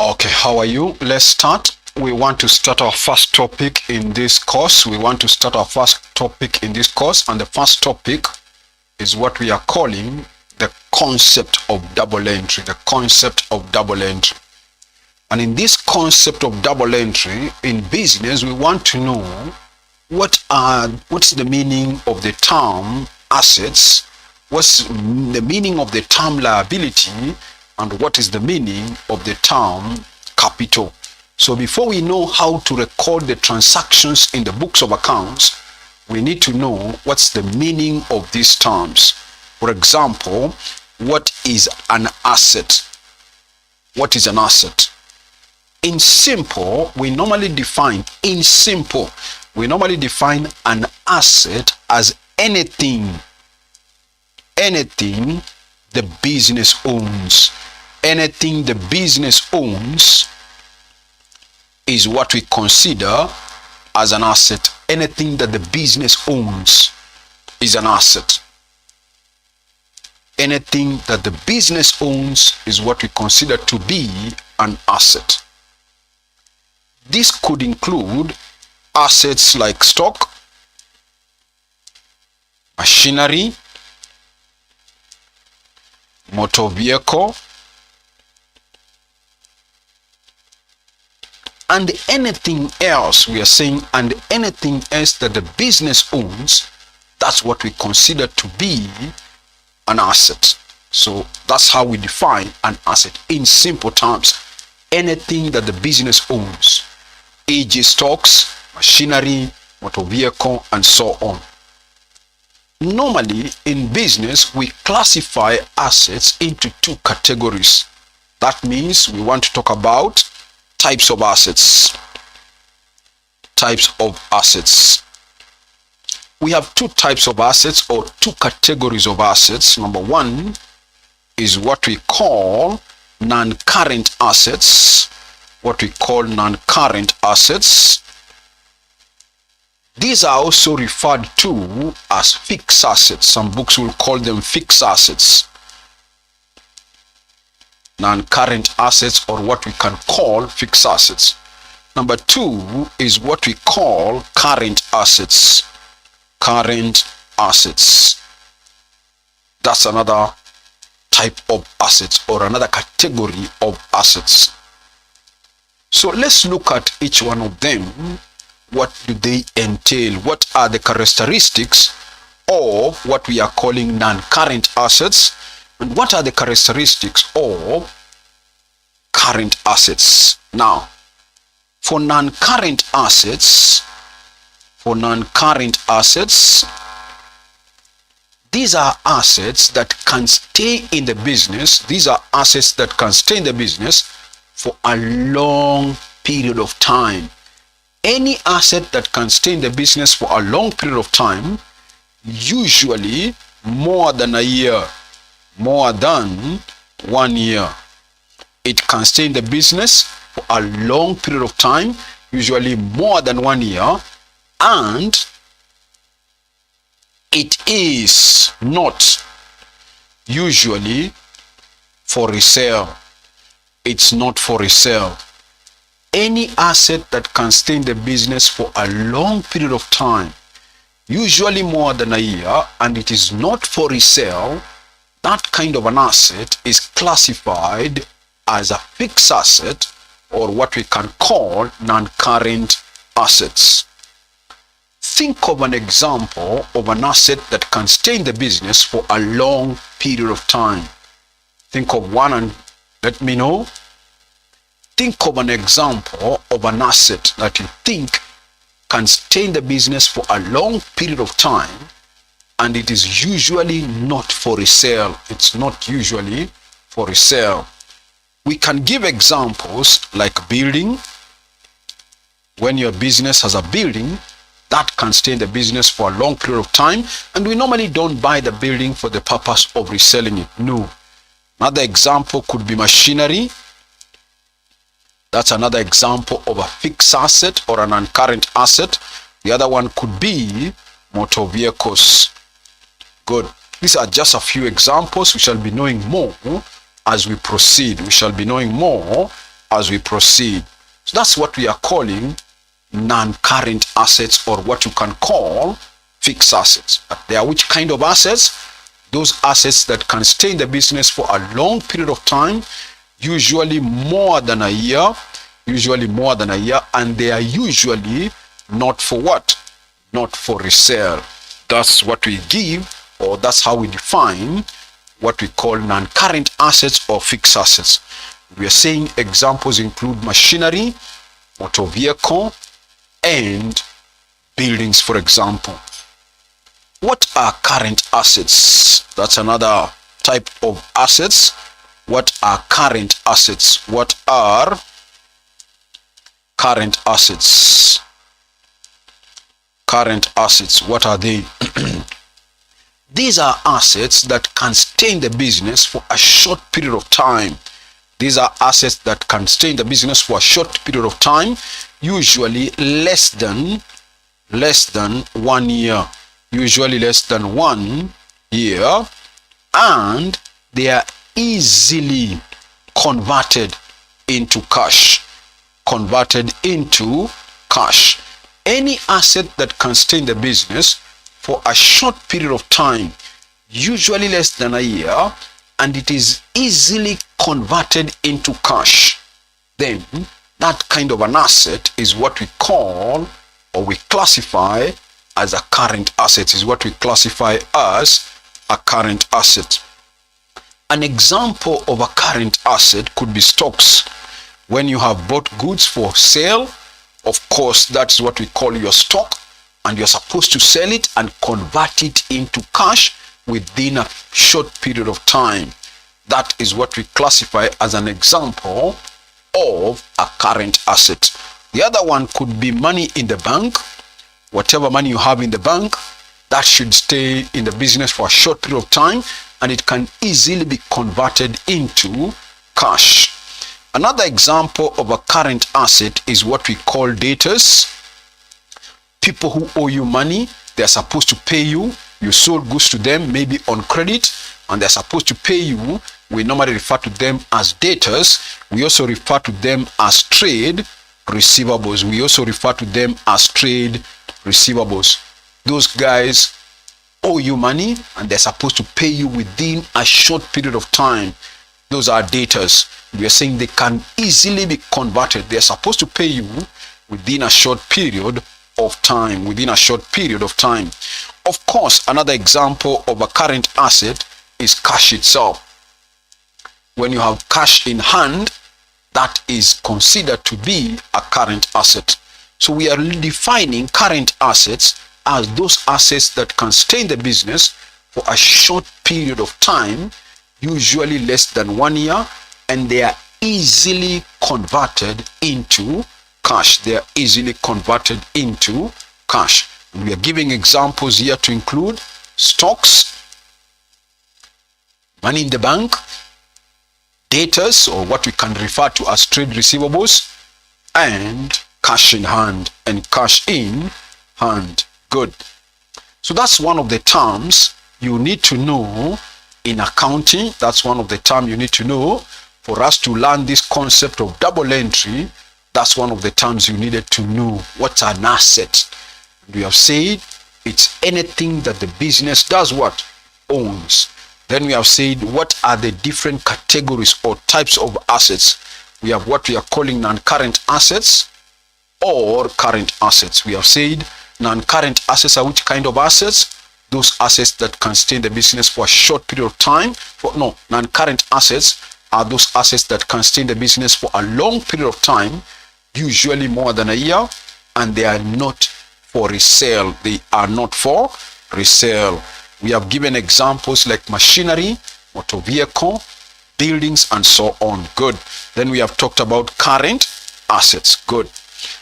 Okay, how are you? Let's start. We want to start our first topic in this course. And the first topic is what we are calling the concept of double entry. And in this concept of double entry in business, we want to know what's the meaning of the term assets, what's the meaning of the term liability, and what is the meaning of the term capital. So before we know how to record the transactions in the books of accounts, we need to know what's the meaning of these terms. For example, what is an asset? What is an asset? In simple, we normally define an asset as anything the business owns. Anything the business owns is what we consider as an asset. Anything that the business owns is an asset. Anything that the business owns is what we consider to be an asset. This could include assets like stock, machinery, motor vehicle, and anything else anything else that the business owns, that's what we consider to be an asset. So that's how we define an asset in simple terms. Anything that the business owns, e.g. stocks, machinery, motor vehicle, and so on. Normally in business, we classify assets into two categories. That means we want to talk about types of assets. We have two types of assets, or two categories of assets. Number one is what we call non-current assets. These are also referred to as fixed assets. Some books will call them fixed assets. Non-current assets, or what we can call fixed assets. Number two is what we call current assets. That's another type of assets, or another category of assets. So let's look at each one of them. What do they entail? What are the characteristics of what we are calling non-current assets? And what are the characteristics of current assets? Now, for non-current assets, these are assets that can stay in the business. For a long period of time. Any asset that can stay in the business for a long period of time, usually more than a year, more than 1 year. It can stay in the business for a long period of time, usually more than 1 year, and it is not usually for resale. It's not for resale. Any asset that can stay in the business for a long period of time, usually more than a year, and it is not for resale, that kind of an asset is classified as a fixed asset, or what we can call non-current assets. Think of an example of an asset that can stay in the business for a long period of time. Think of one and let me know. Think of an example of an asset that you think can stay in the business for a long period of time, and it is usually not for resale. It's not usually for resale. We can give examples like building. When your business has a building, that can stay in the business for a long period of time, and we normally don't buy the building for the purpose of reselling it. No. Another example could be machinery. That's another example of a fixed asset or an non-current asset. The other one could be motor vehicles. Good. These are just a few examples. We shall be knowing more as we proceed. as we proceed. So that's what we are calling non-current assets, or what you can call fixed assets. But they are which kind of assets? Those assets that can stay in the business for a long period of time, usually more than a year, and they are usually not for what? Not for resale. That's what we give, or that's how we define what we call non-current assets or fixed assets. We are saying examples include machinery, motor vehicle, and buildings, for example. What are current assets? That's another type of assets. What are current assets? What are current assets? Current assets, what are they? These are assets that can stay in the business for a short period of time. These are assets that can stay in the business for a short period of time, usually less than 1 year. Usually less than 1 year, and they are easily converted into cash. Any asset that can stay in the business for a short period of time, usually less than a year, and it is easily converted into cash, then that kind of an asset is what we call, or we classify as a current asset, is what we classify as a current asset. An example of a current asset could be stocks. When you have bought goods for sale, of course, that's what we call your stock, and you're supposed to sell it and convert it into cash within a short period of time. That is what we classify as an example of a current asset. The other one could be money in the bank. Whatever money you have in the bank, that should stay in the business for a short period of time, and it can easily be converted into cash. Another example of a current asset is what we call debtors. People who owe you money, they're supposed to pay you. You sold goods to them, maybe on credit, and they're supposed to pay you. We normally refer to them as debtors. We also refer to them as trade receivables. Those guys owe you money, and they're supposed to pay you within a short period of time. Those are debtors. We are saying they can easily be converted. They're supposed to pay you within a short period of time. Of course, another example of a current asset is cash itself. When you have cash in hand, that is considered to be a current asset. So we are defining current assets as those assets that can stay in the business for a short period of time, usually less than 1 year, and they are easily converted into cash. We are giving examples here to include stocks, money in the bank, debtors, or what we can refer to as trade receivables, and cash in hand. Good. So that's one of the terms you need to know in accounting. That's one of the terms you need to know for us to learn this concept of double entry. That's one of the terms you needed to know. What's an asset? We have said it's anything that the business does what? Owns. Then we have said what are the different categories or types of assets. We have what we are calling non-current assets or current assets. We have said non-current assets are which kind of assets? Those assets that can stay in the business for a short period of time. Non-current assets are those assets that can stay in the business for a long period of time, usually more than a year, and they are not for resale. We have given examples like machinery, motor vehicle, buildings, and so on. Good. Then we have talked about current assets. Good.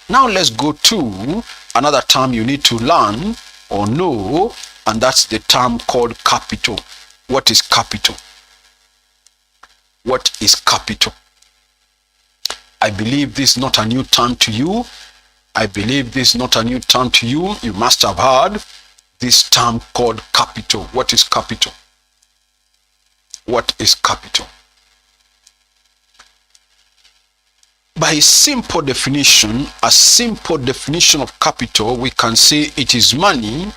Now let's go to another term you need to learn or know, and that's the term called capital. What is capital? What is capital? I believe this is not a new term to you. You must have heard this term called capital. What is capital? What is capital? by simple definition, a simple definition of capital, we can say it is money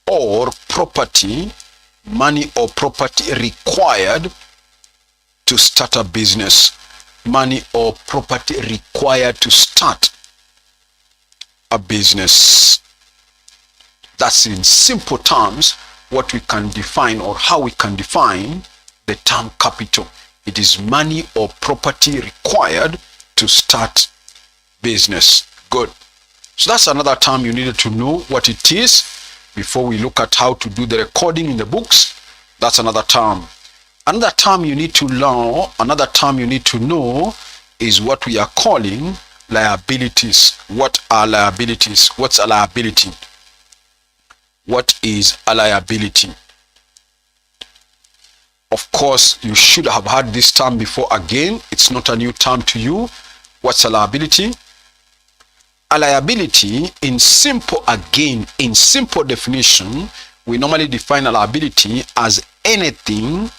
or property required to start a business. Money or property required to start a business. That's in simple terms what we can define, or how we can define the term capital. It is money or property required to start business. Good. So that's another term you needed to know what it is before we look at how to do the recording in the books. That's another term. Another term you need to learn, another term you need to know is what we are calling liabilities. What are liabilities? What's a liability? What is a liability? Of course, you should have heard this term before. Again, it's not a new term to you. What's a liability? A liability, in simple definition, we normally define a liability as anything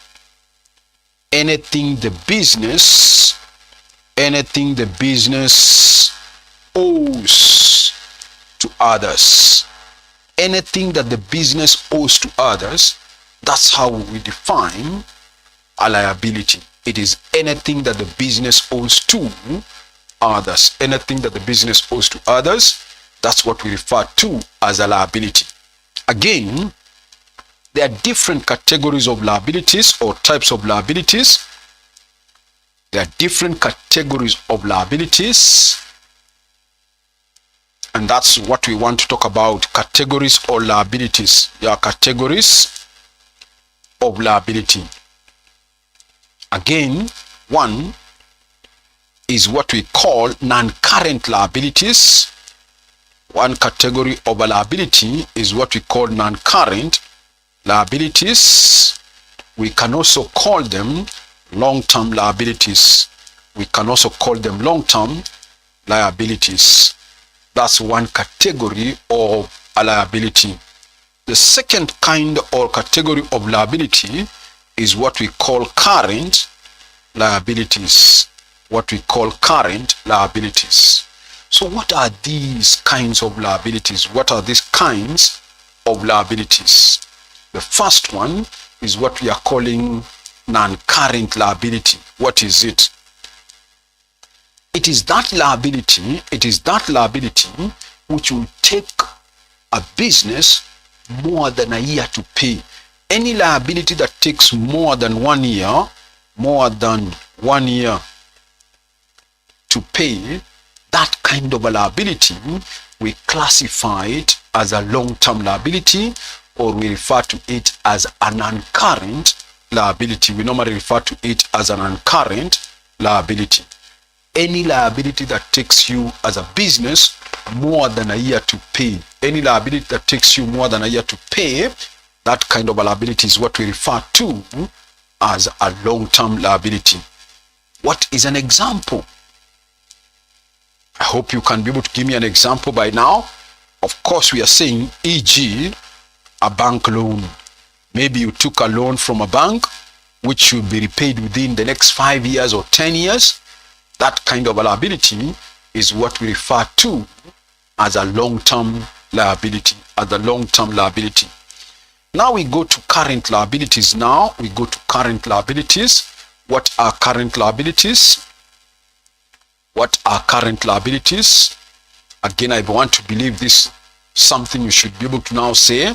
the business owes to others. Anything that the business owes to others, that's how we define a liability. It is anything that the business owes to others. Anything that the business owes to others, that's what we refer to as a liability. Again, there are different categories of liabilities or types of liabilities. There are different categories of liabilities. And that's what we want to talk about, categories or liabilities. There are categories of liability. Again, one is what we call non-current liabilities. One category of a liability is what we call non-current liabilities. We can also call them long-term liabilities. We can also call them long-term liabilities. That's one category of a liability. The second kind or category of liability is what we call current liabilities. What we call current liabilities. So what are these kinds of liabilities? What are these kinds of liabilities? The first one is what we are calling non-current liability. What is it? It is that liability which will take a business more than a year to pay. Any liability that takes more than 1 year, to pay, that kind of a liability, we classify it as a long-term liability, or we refer to it as an non-current liability. We normally refer to it as an non-current liability. Any liability that takes you as a business more than a year to pay, any liability that takes you more than a year to pay, that kind of a liability is what we refer to as a long-term liability. What is an example? I hope you can be able to give me an example by now. Of course, we are saying, e.g., a bank loan. Maybe you took a loan from a bank which should be repaid within the next 5 years or 10 years. That kind of a liability is what we refer to as a long-term liability, Now we go to current liabilities. What are current liabilities? Again, I want to believe this is something you should be able to now say.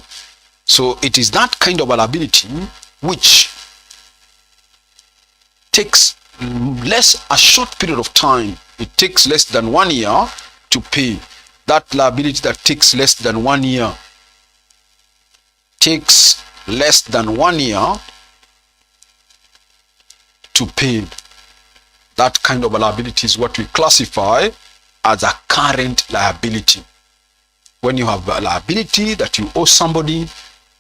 So it is that kind of a liability which takes a short period of time. It takes less than 1 year to pay. That liability that takes less than 1 year to pay. That kind of a liability is what we classify as a current liability. When you have a liability that you owe somebody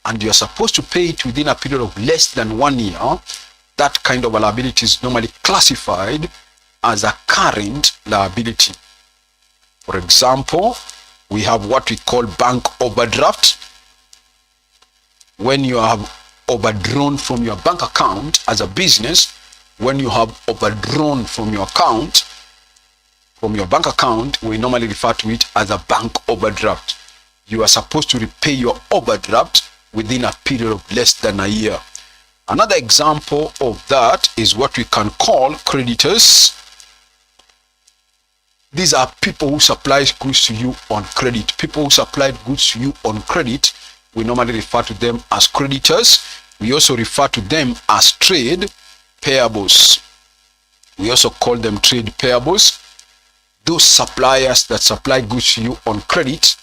and you're supposed to pay it within a period of less than 1 year, that kind of a liability is normally classified as a current liability. For example, we have what we call bank overdraft. When you have overdrawn from your bank account as a business, when you have overdrawn from your account, from your bank account, we normally refer to it as a bank overdraft. You are supposed to repay your overdraft within a period of less than a year. Another example of that is what we can call creditors. These are people who supply goods to you on credit. People who supplied goods to you on credit, we normally refer to them as creditors. We also refer to them as trade payables. We also call them trade payables. Those suppliers that supply goods to you on credit,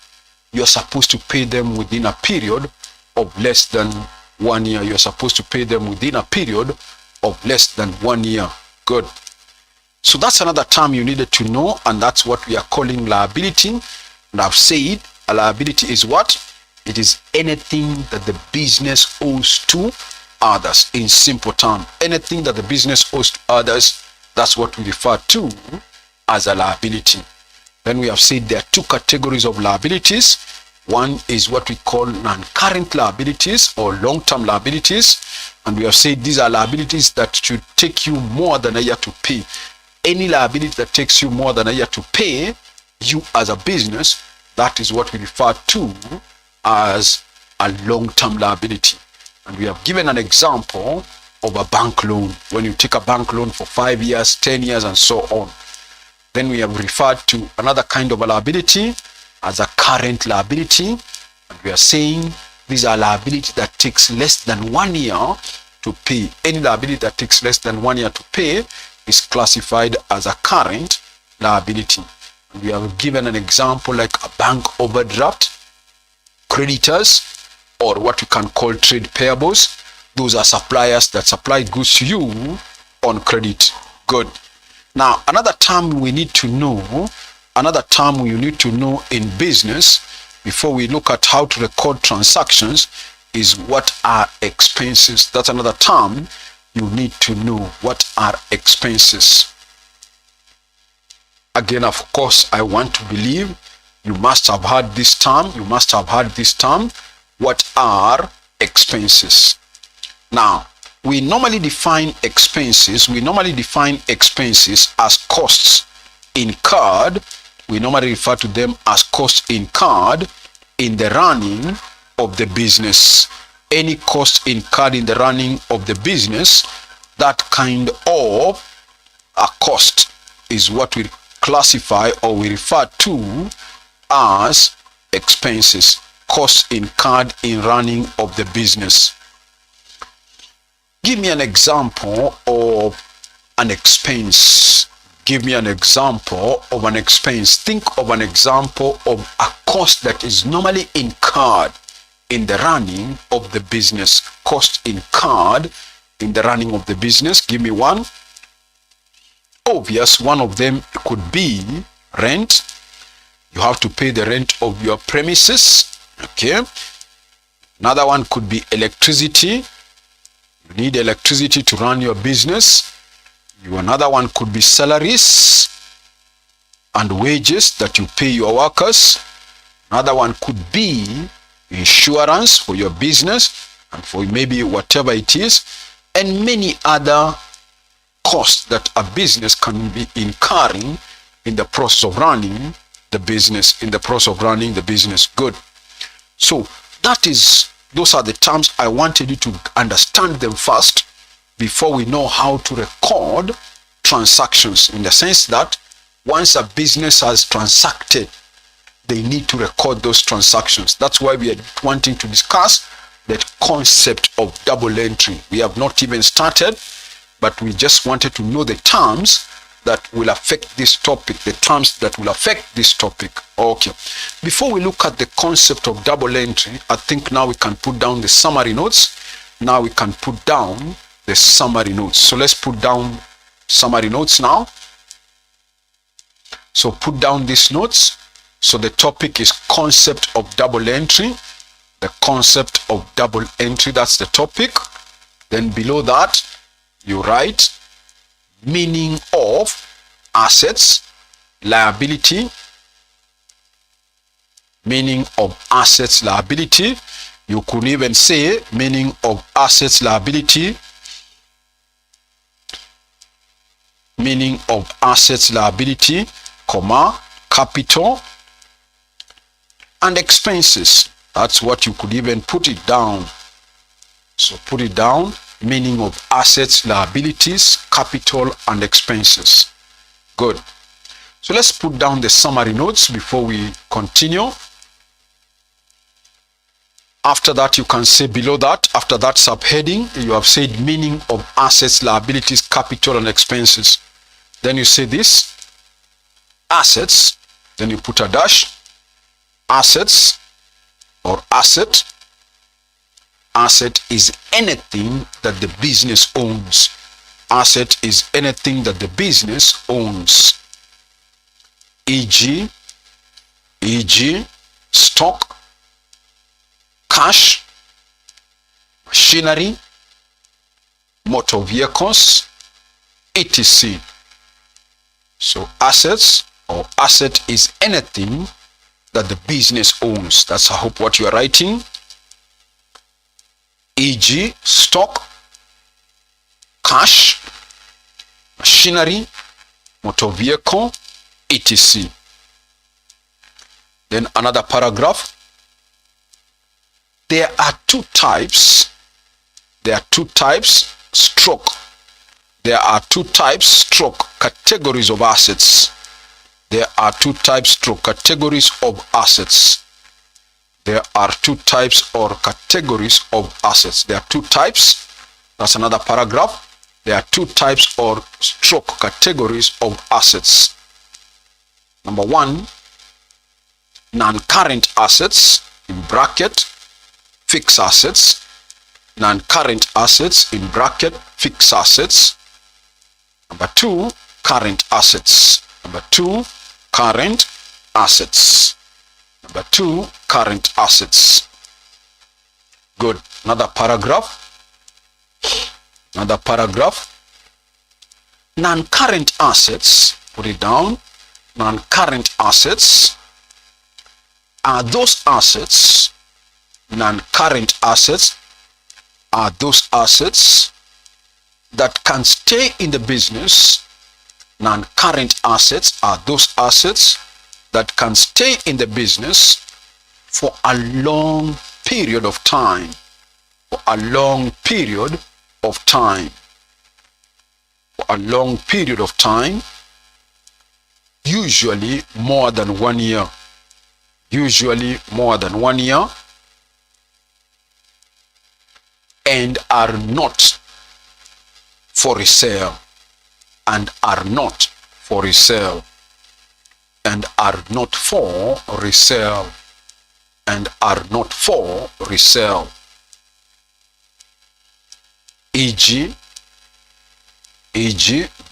you're supposed to pay them within a period of less than 1 year. You're supposed to pay them within a period of less than 1 year. Good. So that's another term you needed to know, and that's what we are calling liability. And I've said a liability is what? It is anything that the business owes to others. In simple terms, anything that the business owes to others, that's what we refer to as a liability. Then we have said there are two categories of liabilities. One is what we call non-current liabilities or long-term liabilities. And we have said these are liabilities that should take you more than a year to pay. Any liability that takes you more than a year to pay, you as a business, that is what we refer to as a long-term liability. And we have given an example of a bank loan. When you take a bank loan for 5 years, 10 years, and so on. Then we have referred to another kind of a liability as a current liability. And we are saying these are liabilities that takes less than 1 year to pay. Any liability that takes less than 1 year to pay is classified as a current liability. And we have given an example like a bank overdraft, creditors, or what we can call trade payables. Those are suppliers that supply goods to you on credit. Good. Now, another term we need to know in business before we look at how to record transactions is what are expenses. That's another term you need to know. What are expenses? Again, of course, I want to believe you must have heard this term. What are expenses? Now, we normally define expenses as costs incurred. We normally refer to them as costs incurred in the running of the business. Any cost incurred in the running of the business, that kind of a cost is what we classify or we refer to as expenses. Costs incurred in running of the business. Give me an example of an expense. Give me an example of an expense. Think of an example of a cost that is normally incurred in the running of the business. Cost incurred in the running of the business. Give me one. Obvious, one of them could be rent. You have to pay the rent of your premises. Okay. Another one could be electricity. You need electricity to run your business. Another one could be salaries and wages that you pay your workers. Another one could be insurance for your business and for maybe whatever it is, and many other costs that a business can be incurring in the process of running the business. Good. So those are the terms I wanted you to understand them first before we know how to record transactions, in the sense that once a business has transacted, they need to record those transactions. That's why we are wanting to discuss the concept of double entry. We have not even started, but we just wanted to know the terms that will affect this topic, Okay. Before we look at the concept of double entry, I think now we can put down the summary notes. So let's put down summary notes now. So put down these notes. So the topic is concept of double entry. The concept of double entry, that's the topic. Then below that, you write meaning of assets, liability. Meaning of assets, liability. You could even say meaning of assets, liability. Meaning of assets, liability. comma, capital, and expenses. That's what you could even put it down. So put it down, meaning of assets, liabilities, capital, and expenses. Good. So let's put down the summary notes before we continue. After that, you can say below that, after that subheading, you have said meaning of assets, liabilities, capital, and expenses. Then you say this, assets, then you put a dash, assets or asset. Asset is anything that the business owns. Asset is anything that the business owns. E.g., stock, cash, machinery, motor vehicles, etc. So assets or asset is anything that the business owns. That's I hope what you are writing. E.g., stock, cash, machinery, motor vehicle, etc. Then another paragraph. There are two types. There are two types stroke. There are two types stroke categories of assets. There are two types stroke categories of assets. There are two types or categories of assets. There are two types. That's another paragraph. There are two types or stroke categories of assets. Number one, non-current assets, in bracket, fixed assets. Non-current assets, in bracket, fixed assets. Number two, current assets. Number two, current assets. Number two, current assets. Good. Another paragraph. Another paragraph. Non-current assets, put it down. Non-current assets are those assets. Non-current assets are those assets that can stay in the business. Non-current assets are those assets that can stay in the business for a long period of time. For a long period of time. For a long period of time. Usually more than 1 year. Usually more than 1 year. And are not for resale. And are not for resale. And are not for resale. And are not for resale. E.g.,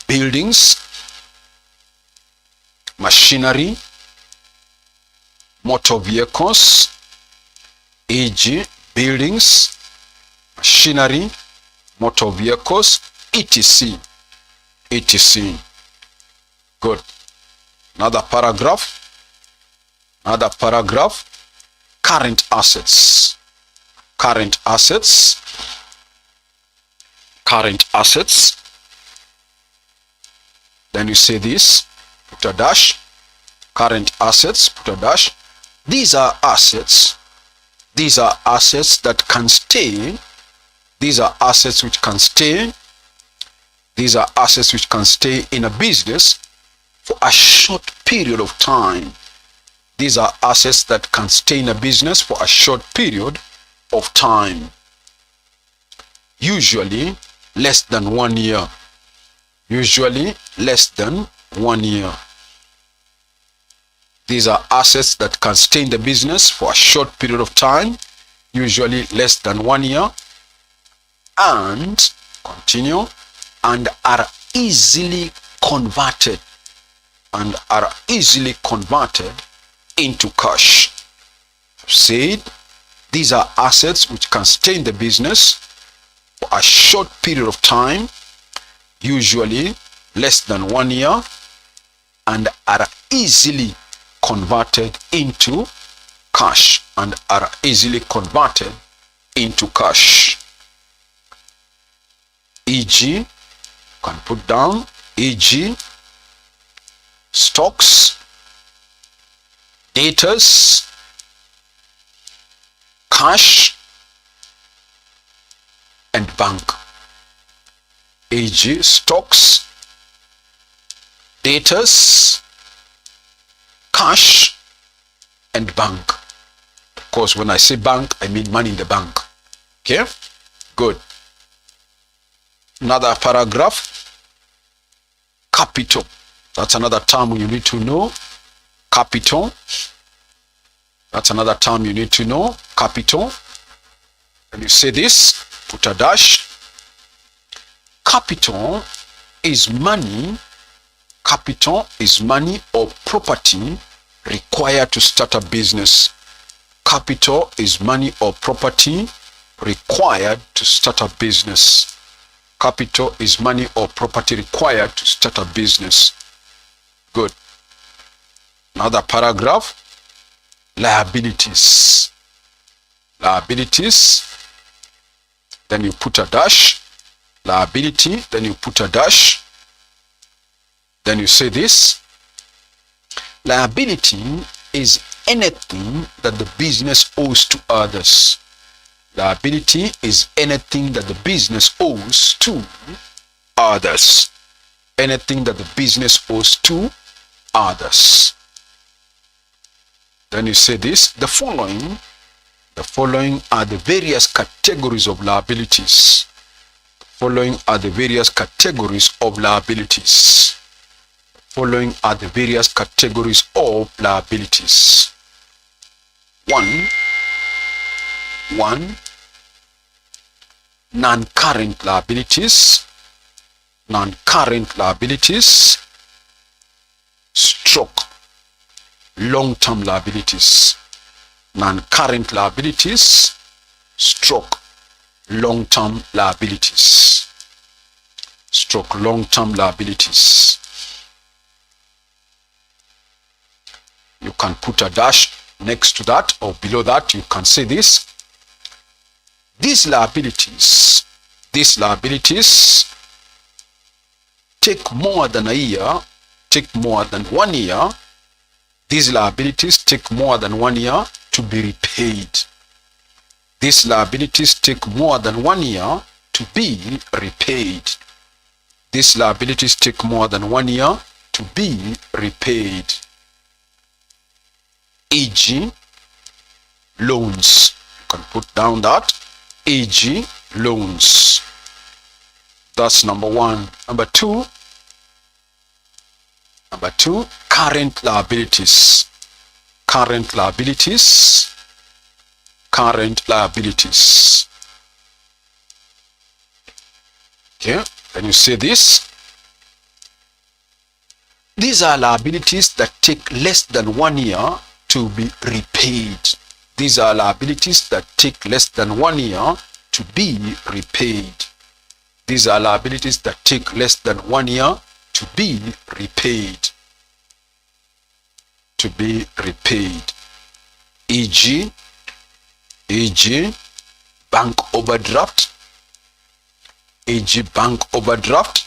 buildings, machinery, motor vehicles. E.g., buildings, machinery, motor vehicles, etc. etc. Good. Another paragraph. Another paragraph. Current assets. Current assets. Current assets. Then you say this, put a dash. Current assets, put a dash. These are assets. These are assets that can stay. These are assets which can stay. These are assets which can stay in a business for a short period of time. These are assets that can stay in a business for a short period of time. Usually less than 1 year. Usually less than 1 year. These are assets that can stay in the business for a short period of time, usually less than 1 year, and continue, and are easily converted, and are easily converted into cash. Said, these are assets which can stay in the business for a short period of time, usually less than 1 year, and are easily converted into cash, and are easily converted into cash. E.g., you can put down, e.g., stocks, debtors, cash, and bank. E.g., stocks, debtors, cash, and bank. Of course, when I say bank, I mean money in the bank. Okay? Good. Another paragraph. Capital. That's another term you need to know. Capital. That's another term you need to know. Capital. When you say this, put a dash. Capital is money. Capital is money or property required to start a business. Capital is money or property required to start a business. Capital is money or property required to start a business. Good. Another paragraph. Liabilities. Liabilities. Then you put a dash. Liability. Then you put a dash. Then you say this. Liability is anything that the business owes to others. Liability is anything that the business owes to others. Anything that the business owes to others. Then you say this. The following are the various categories of liabilities. The following are the various categories of liabilities. Following are the various categories of liabilities. 1. Non-current liabilities. Non-current liabilities. Stroke. Long-term liabilities. Non-current liabilities. Stroke. Long-term liabilities. Stroke. Long-term liabilities. You can put a dash next to that or below that. You can say this. These liabilities take more than a year, take more than 1 year. These liabilities take more than 1 year to be repaid. These liabilities take more than 1 year to be repaid. These liabilities take more than 1 year to be repaid. E.g., loans. You can put down that. E.g., loans. That's number 1. Number 2, current liabilities. Current liabilities. Current liabilities. Okay, then you say this. These are liabilities that take less than 1 year to be repaid. These are liabilities that take less than 1 year to be repaid. These are liabilities that take less than 1 year to be repaid. To be repaid. E.g., bank overdraft. E.g., bank overdraft,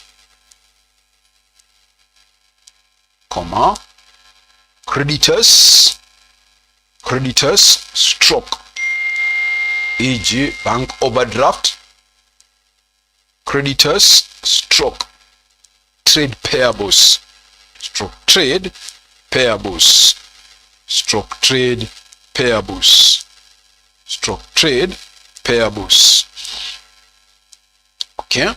comma, creditors, stroke, e.g., bank overdraft, creditors, stroke, trade payables, stroke, trade payables, stroke, trade payables, stroke, trade payables. Okay,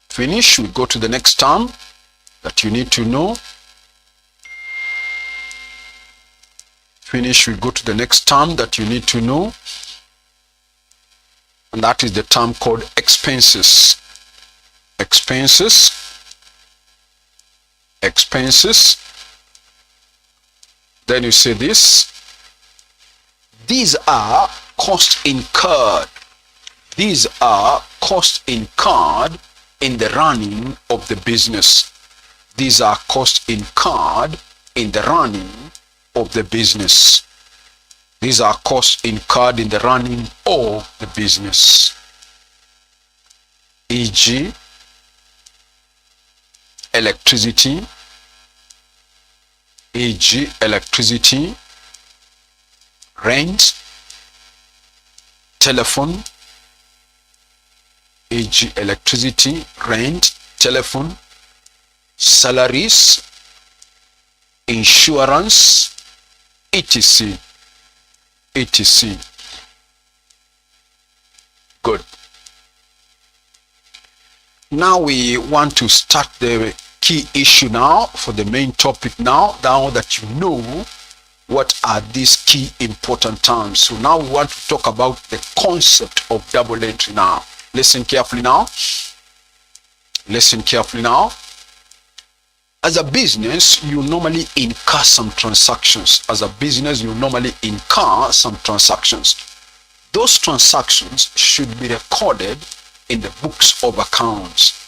finish. We go to the next term that you need to know. Finish. We go to the next term that you need to know, and that is the term called expenses. Expenses. Expenses. Then you say this. These are costs incurred. These are costs incurred in the running of the business. These are costs incurred in the running of the business. These are costs incurred in the running of the business. E.g., electricity, e.g. electricity, rent, telephone, e.g. electricity, rent, telephone, salaries, insurance, etc. etc. Good. Now we want to start the key issue now for the main topic now that you know what are these key important terms. So now we want to talk about the concept of double entry now. Listen carefully now. Listen carefully now. As a business, you normally incur some transactions. As a business, you normally incur some transactions. Those transactions should be recorded in the books of accounts.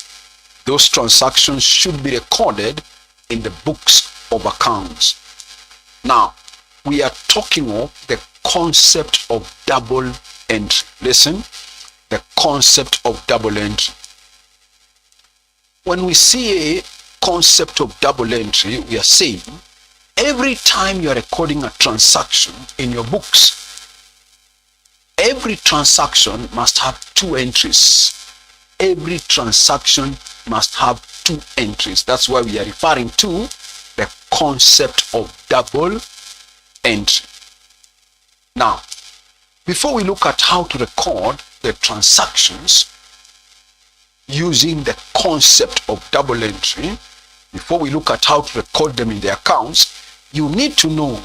Those transactions should be recorded in the books of accounts. Now, we are talking of the concept of double entry. Listen, the concept of double entry. When we see a concept of double entry, we are saying every time you are recording a transaction in your books, every transaction must have two entries. Every transaction must have two entries. That's why we are referring to the concept of double entry. Now, before we look at how to record the transactions using the concept of double entry, before we look at how to record them in the accounts, you need to know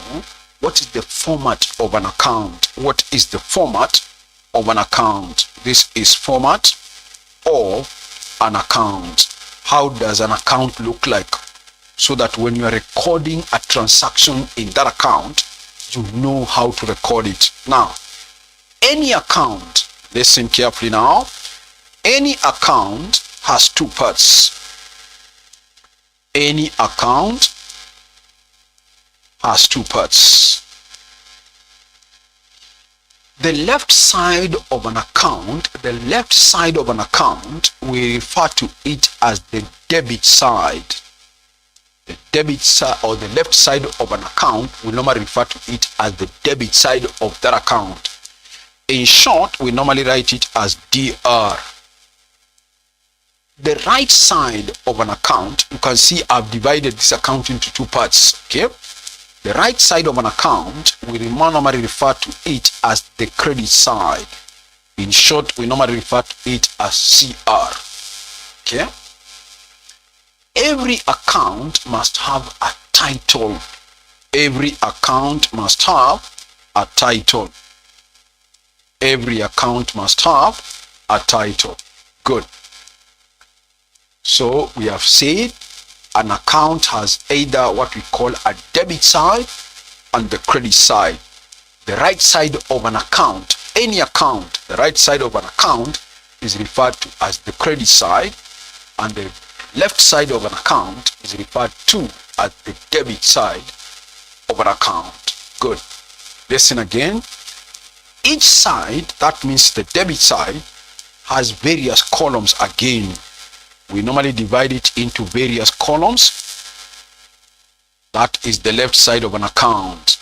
what is the format of an account. What is the format of an account? This is format of an account. How does an account look like? So that when you are recording a transaction in that account, you know how to record it. Now, any account, listen carefully now, any account has two parts. Any account has two parts. The left side of an account, we refer to it as the debit side. The debit side, or the left side of an account, we normally refer to it as the debit side of that account. In short, we normally write it as DR. The right side of an account, you can see I've divided this account into two parts. Okay, the right side of an account, we normally refer to it as the credit side. In short, we normally refer to it as CR. Okay, every account must have a title. Every account must have a title. Every account must have a title. Good. So we have said an account has either what we call a debit side and the credit side. The right side of an account, any account, the right side of an account is referred to as the credit side, and the left side of an account is referred to as the debit side of an account. Good. Listen again. Each side, that means the debit side, has various columns again. We normally divide it into various columns. That is the left side of an account,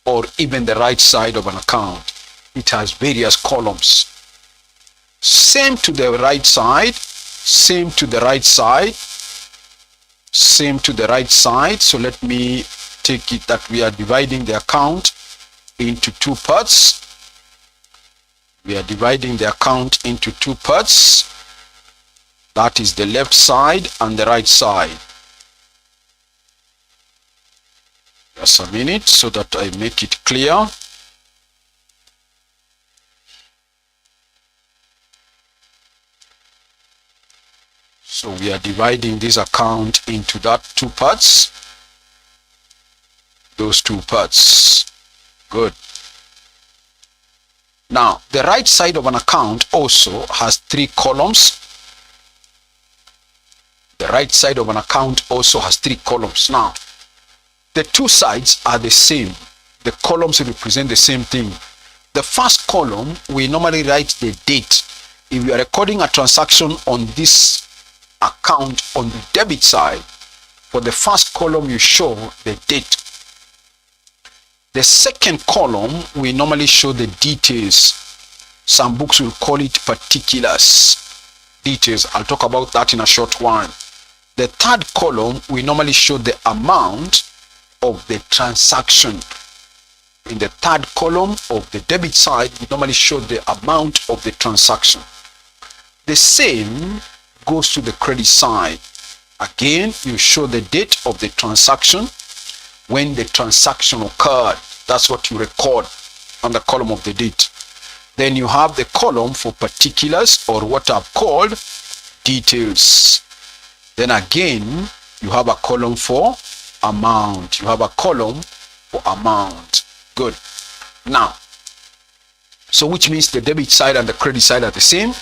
or even the right side of an account. It has various columns. Same to the right side, same to the right side, same to the right side. So let me take it that we are dividing the account into two parts. We are dividing the account into two parts. That is the left side and the right side. Just a minute so that I make it clear. So we are dividing this account into that two parts. Those two parts. Good. Now, the right side of an account also has three columns. The right side of an account also has three columns. Now, the two sides are the same. The columns represent the same thing. The first column, we normally write the date. If you are recording a transaction on this account on the debit side, for For the first column, you show the date. The second column, we normally show the details. Some books will call it particulars. Details. I'll talk about that in a short while. The third column, we normally show the amount of the transaction. In the third column of the debit side, we normally show the amount of the transaction. The same goes to the credit side. Again, you show the date of the transaction, when the transaction occurred. That's what you record on the column of the date. Then you have the column for particulars, or what I've called details. Then again, you have a column for amount. You have a column for amount. Good. Now, so which means the debit side and the credit side are the same. You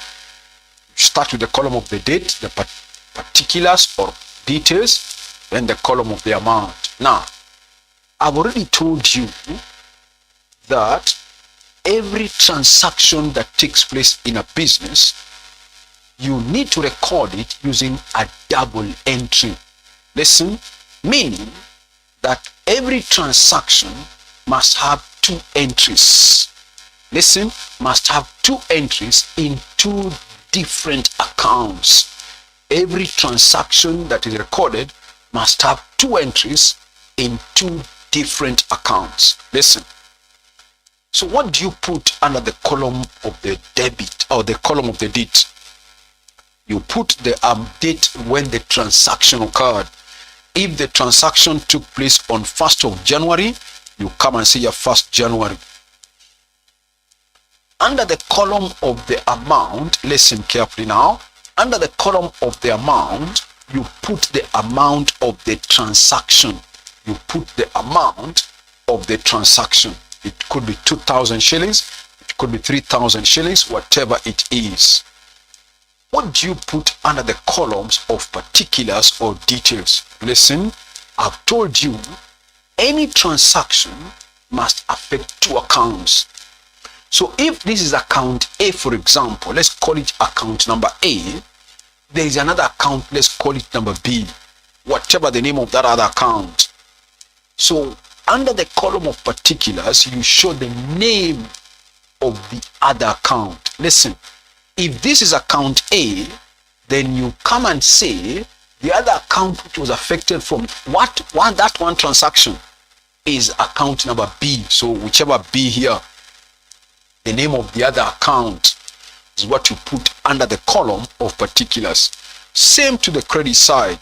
start with the column of the date, the particulars or details, then the column of the amount. Now, I've already told you that every transaction that takes place in a business, you need to record it using a double entry. Listen, meaning that every transaction must have two entries. Listen, must have two entries in two different accounts. Every transaction that is recorded must have two entries in two different accounts. Listen. So what do you put under the column of the debit or the column of the date? You put the date when the transaction occurred. If the transaction took place on 1st of January, you come and say your 1st January. Under the column of the amount, listen carefully now. Under the column of the amount, you put the amount of the transaction. You put the amount of the transaction. It could be 2,000 shillings. It could be 3,000 shillings, whatever it is. What do you put under the columns of particulars or details? Listen, I've told you any transaction must affect two accounts. So if this is account A, for example, let's call it account number A. There is another account, let's call it number B, whatever the name of that other account. So under the column of particulars, you show the name of the other account. Listen, if this is account A, then you come and say the other account which was affected from that one transaction is account number B. So whichever B here, the name of the other account is what you put under the column of particulars. Same to the credit side.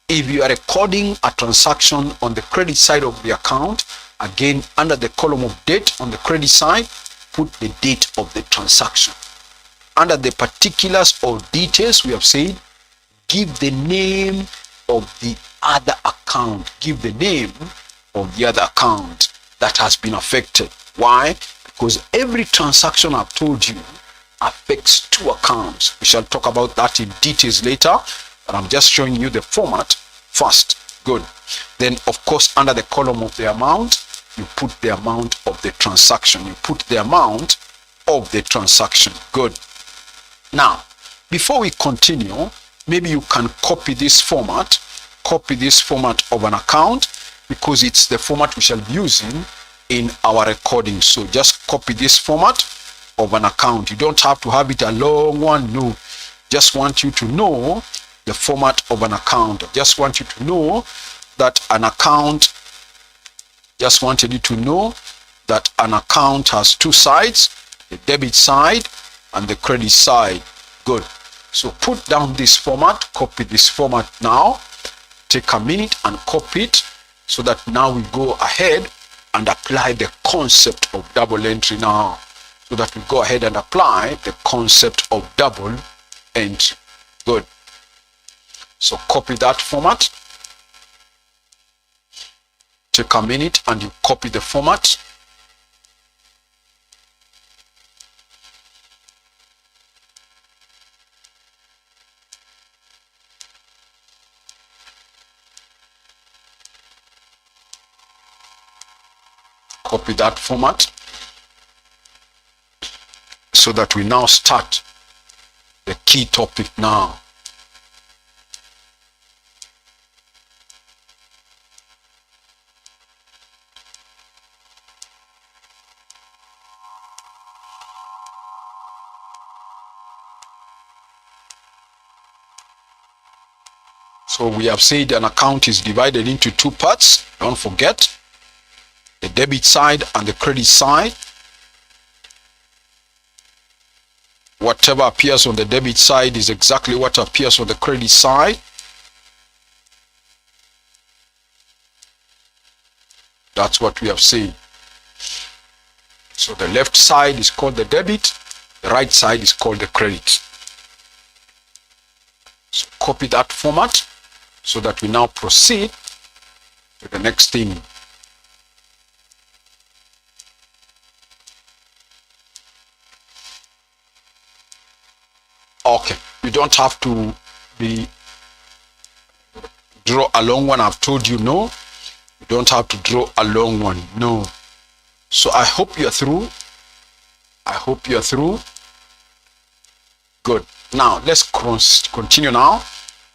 If you are recording a transaction on the credit side of the account, again under the column of date on the credit side, put the date of the transaction. Under the particulars or details, we have said, give the name of the other account. Give the name of the other account that has been affected. Why? Because every transaction I've told you affects two accounts. We shall talk about that in details later, but I'm just showing you the format first. Good. Then, of course, under the column of the amount, you put the amount of the transaction. You put the amount of the transaction. Good. Now, before we continue, maybe you can copy this format of an account, because it's the format we shall be using in our recording. So just copy this format of an account. You don't have to have it a long one. No, just want you to know the format of an account. Just want you to know that an account, just wanted you to know that an account has two sides, the debit side and the credit side. Good. So put down this format, copy this format now. Take a minute and copy it, so that now we go ahead and apply the concept of double entry now. So that we go ahead and apply the concept of double entry. Good. So copy that format. Take a minute and you copy the format. Copy that format, so that we now start the key topic now. So we have said an account is divided into two parts. Don't forget, the debit side and the credit side. Whatever appears on the debit side is exactly what appears on the credit side. That's what we have said. So the left side is called the debit, the right side is called the credit. So copy that format so that we now proceed to the next thing. Okay, you don't have to draw a long one. I've told you no. You don't have to draw a long one. No. So I hope you're through. I hope you're through. Good. Now let's continue now.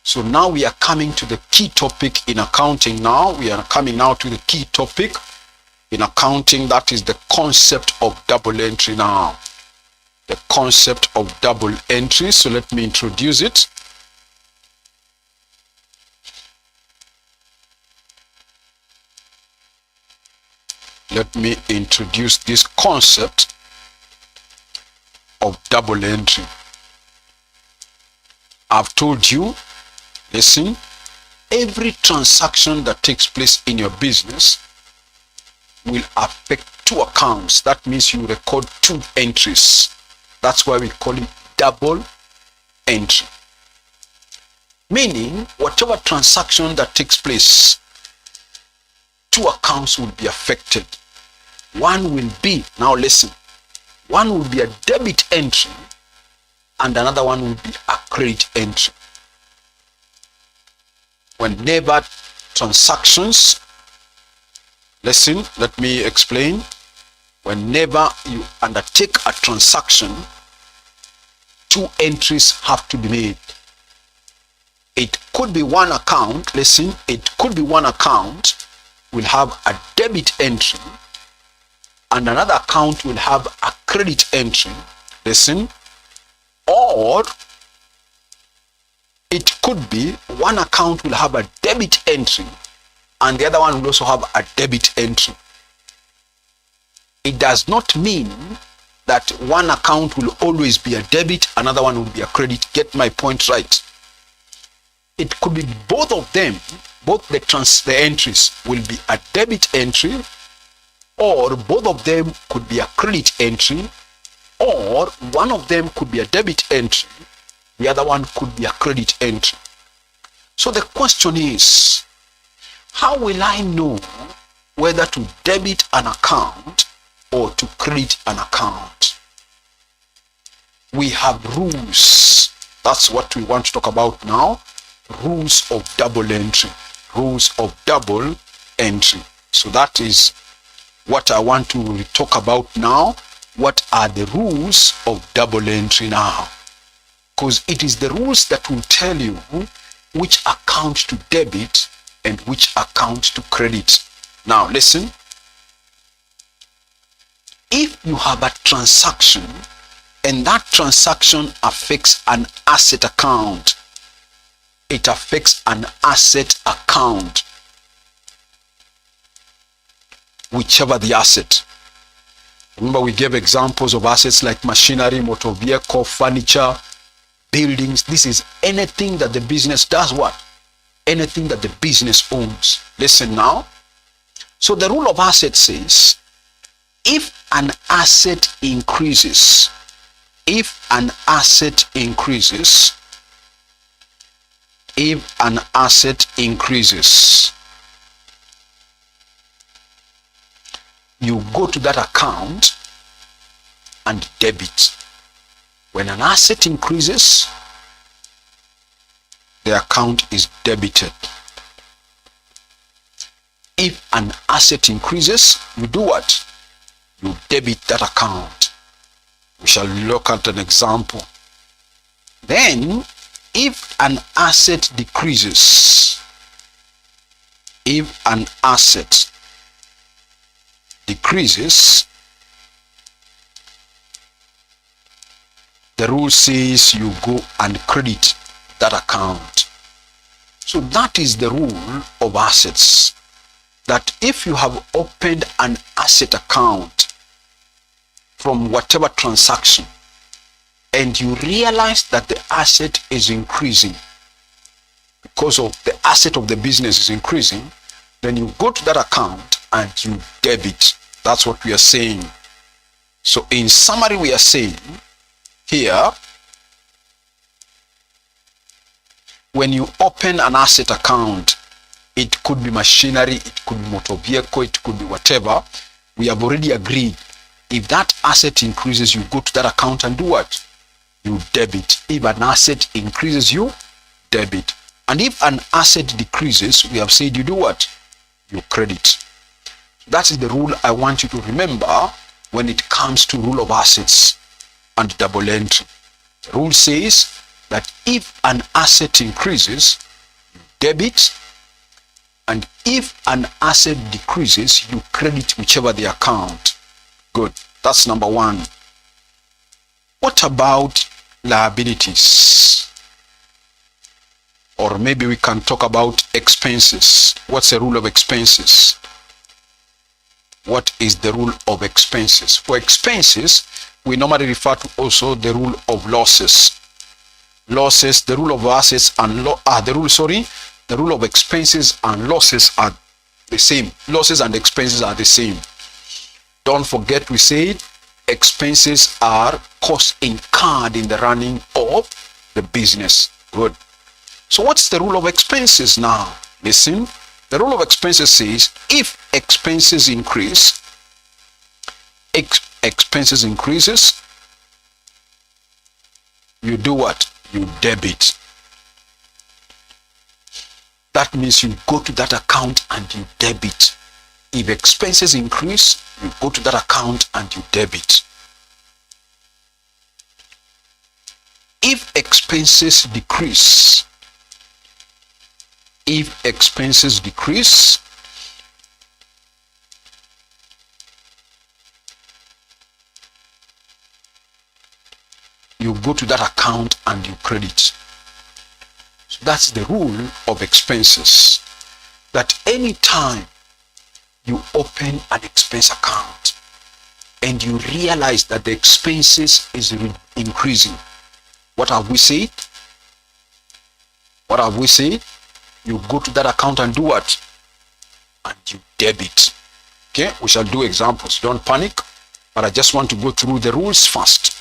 So now we are coming to the key topic in accounting now. We are coming now to the key topic in accounting. That is the concept of double entry now. The concept of double entry. So let me introduce it. Let me introduce this concept of double entry. I've told you, listen, every transaction that takes place in your business will affect two accounts. That means you record two entries. That's why we call it double entry. Meaning, whatever transaction that takes place, two accounts will be affected. One will be, now listen, one will be a debit entry and another one will be a credit entry. Whenever transactions, listen, let me explain. Whenever you undertake a transaction, two entries have to be made. It could be one account, listen, it could be one account will have a debit entry and another account will have a credit entry, listen, or it could be one account will have a debit entry and the other one will also have a debit entry. It does not mean that one account will always be a debit, another one will be a credit. Get my point right. It could be both of them, both the entries will be a debit entry, or both of them could be a credit entry, or one of them could be a debit entry, the other one could be a credit entry. So the question is, how will I know whether to debit an account or to credit an account? We have rules. That's what we want to talk about now. Rules of double entry. Rules of double entry. So that is what I want to talk about now. What are the rules of double entry now? Because it is the rules that will tell you which account to debit and which account to credit. Now listen. If you have a transaction and that transaction affects an asset account, it affects an asset account, whichever the asset. Remember, we gave examples of assets like machinery, motor vehicle, furniture, buildings. This is anything that the business does what? Anything that the business owns. Listen now. So the rule of assets says, if an asset increases, if an asset increases, if an asset increases, you go to that account and debit. When an asset increases, the account is debited. If an asset increases, you do what? You debit that account. We shall look at an example. Then, if an asset decreases, if an asset decreases, the rule says you go and credit that account. So that is the rule of assets, that if you have opened an asset account from whatever transaction and you realize that the asset is increasing because of the asset of the business is increasing, then you go to that account and you debit. That's what we are saying. So in summary, we are saying here, when you open an asset account, it could be machinery, it could be motor vehicle, it could be whatever. We have already agreed, if that asset increases, you go to that account and do what? You debit. If an asset increases, you debit. And if an asset decreases, we have said you do what? You credit. That is the rule I want you to remember when it comes to rule of assets and double entry. The rule says that if an asset increases, you debit, and if an asset decreases, you credit whichever the account. Good. That's number one. What about liabilities? Or maybe we can talk about expenses. What's the rule of expenses? What is the rule of expenses? For expenses, we normally refer to also the rule of losses. Losses, the rule of assets and the rule of expenses and losses are the same. Losses and expenses are the same. Don't forget, we said expenses are costs incurred in the running of the business. Good. So what's the rule of expenses now? Listen, the rule of expenses says if expenses increase, expenses increases, you do what? You debit. That means you go to that account and you debit. If expenses increase, you go to that account and you debit. If expenses decrease, you go to that account and you credit. So that's the rule of expenses. That any time you open an expense account and you realize that the expenses is increasing, what have we said? What have we said? You go to that account and do what? And you debit. Okay, we shall do examples. Don't panic, but I just want to go through the rules first.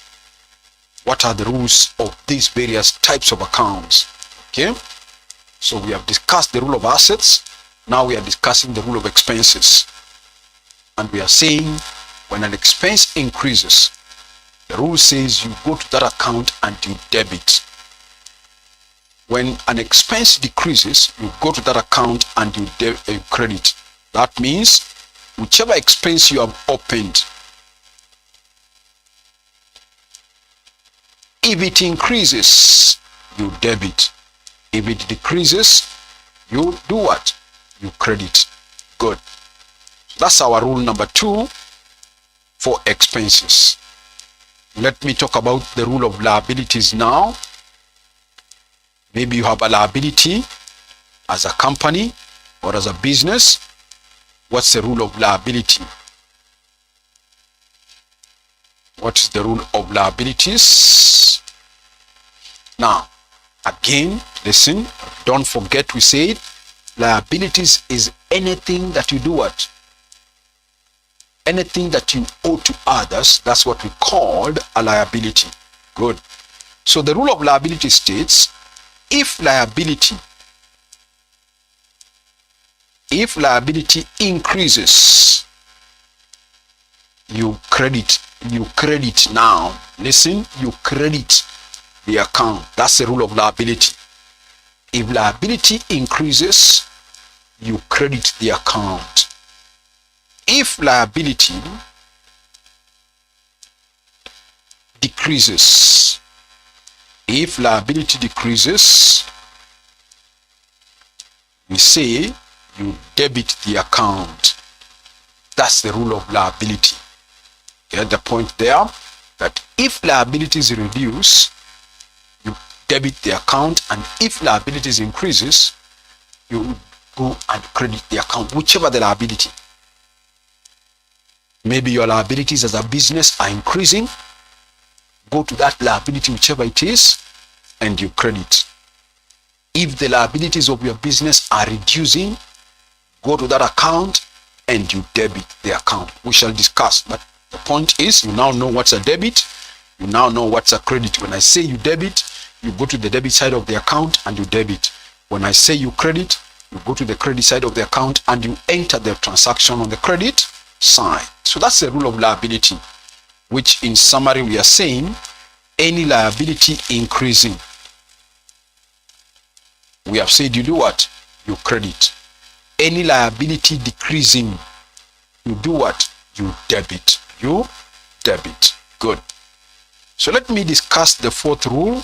What are the rules of these various types of accounts? Okay, so we have discussed the rule of assets. Now we are discussing the rule of expenses. And we are saying when an expense increases, the rule says you go to that account and you debit. When an expense decreases, you go to that account and you credit. That means whichever expense you have opened, if it increases, you debit. If it decreases, you do what? You credit. Good. That's our rule number 2 for expenses. Let me talk about the rule of liabilities now. Maybe you have a liability as a company or as a business. What's the rule of liability? What is the rule of liabilities? Now, again, listen, don't forget we said liabilities is anything that you do what? Anything that you owe to others, that's what we called a liability. Good. So the rule of liability states, if liability increases, you credit now. Listen, you credit the account. That's the rule of liability. If liability increases, you credit the account. If liability decreases, we say you debit the account. That's the rule of liability. Get the point there? That if liabilities reduce, you debit the account, and if liabilities increases, you go and credit the account, whichever the liability. Maybe your liabilities as a business are increasing. Go to that liability, whichever it is, and you credit. If the liabilities of your business are reducing, go to that account and you debit the account. We shall discuss, but the point is you now know what's a debit, you now know what's a credit. When I say you debit, you go to the debit side of the account and you debit. When I say you credit, you go to the credit side of the account and you enter the transaction on the credit side. So that's the rule of liability, which in summary we are saying any liability increasing, we have said you do what? You credit. Any liability decreasing, you do what? You debit. You debit. Good. So let me discuss the fourth rule,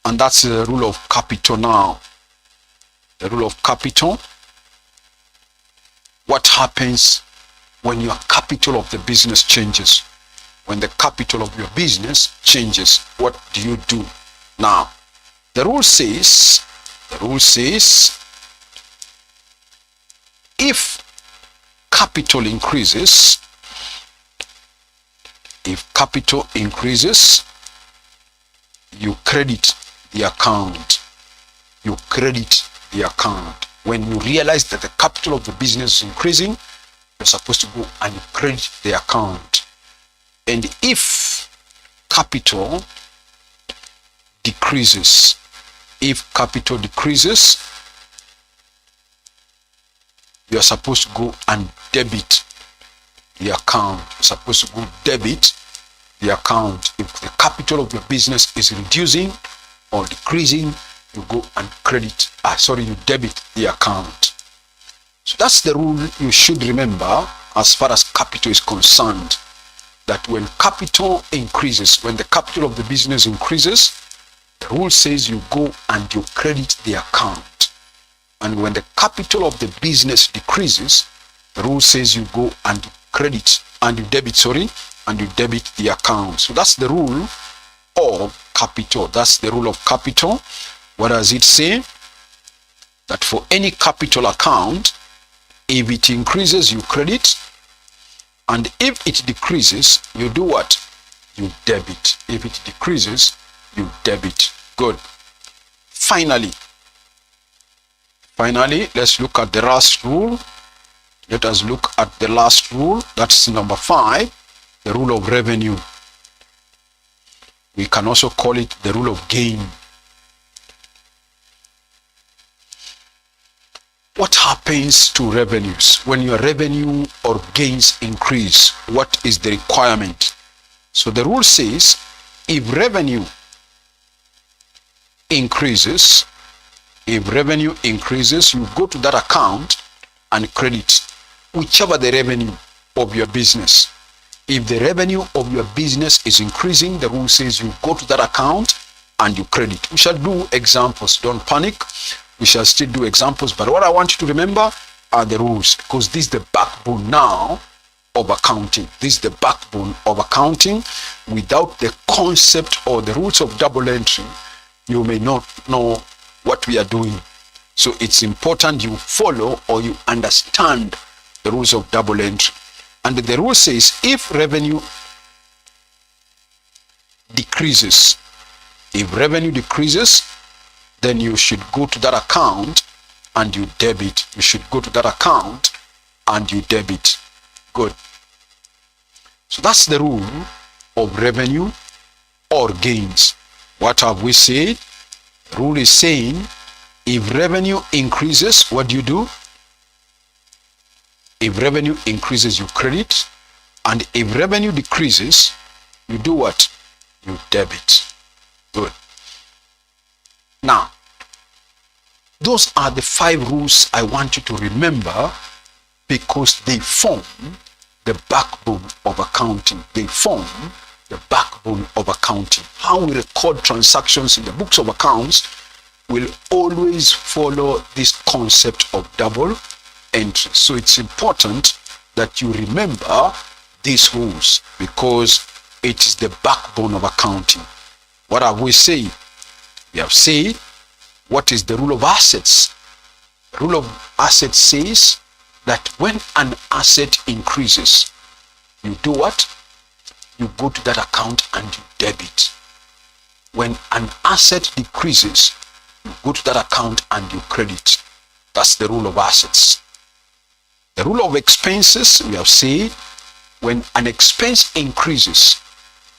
and that's the rule of capital now. The rule of capital. What happens when your capital of the business changes? When the capital of your business changes, what do you do? Now, the rule says, if capital increases, you credit the account. You credit the account. When you realize that the capital of the business is increasing, you're supposed to go and credit the account. And if capital decreases, you're supposed to go and debit the account. You're supposed to go debit the account. If the capital of your business is reducing or decreasing, you go and you debit the account. So that's the rule you should remember as far as capital is concerned, that when capital increases, when the capital of the business increases, the rule says you go and you credit the account. And when the capital of the business decreases, the rule says you go and debit the account. So that's the rule of capital. That's the rule of capital. What does it say? That for any capital account, if it increases, you credit. And if it decreases, you do what? You debit. If it decreases, you debit. Good. Finally, let's look at the last rule. Let us look at the last rule. That's number 5, the rule of revenue. We can also call it the rule of gain. What happens to revenues? When your revenue or gains increase, what is the requirement? So the rule says, if revenue increases, you go to that account and credit whichever the revenue of your business. If the revenue of your business is increasing, the rule says you go to that account and you credit. We shall do examples. Don't panic. We shall still do examples. But what I want you to remember are the rules, because this is the backbone now of accounting. This is the backbone of accounting. Without the concept or the rules of double entry, you may not know what we are doing. So it's important you follow or you understand the rules of double entry. And the rule says if revenue decreases, then you should go to that account and you debit. You should go to that account and you debit. Good. So that's the rule of revenue or gains. What have we said? The rule is saying if revenue increases, what do? If revenue increases, you credit. And if revenue decreases, you do what? You debit. Good. Now, those are the 5 rules I want you to remember, because they form the backbone of accounting. They form the backbone of accounting. How we record transactions in the books of accounts will always follow this concept of double entry. So it's important that you remember these rules, because it is the backbone of accounting. What have we said? We have said What is the rule of assets? The rule of assets says that when an asset increases, you do what? You go to that account and you debit. When an asset decreases, you go to that account and you credit. That's the rule of assets. The rule of expenses, we have said, when an expense increases,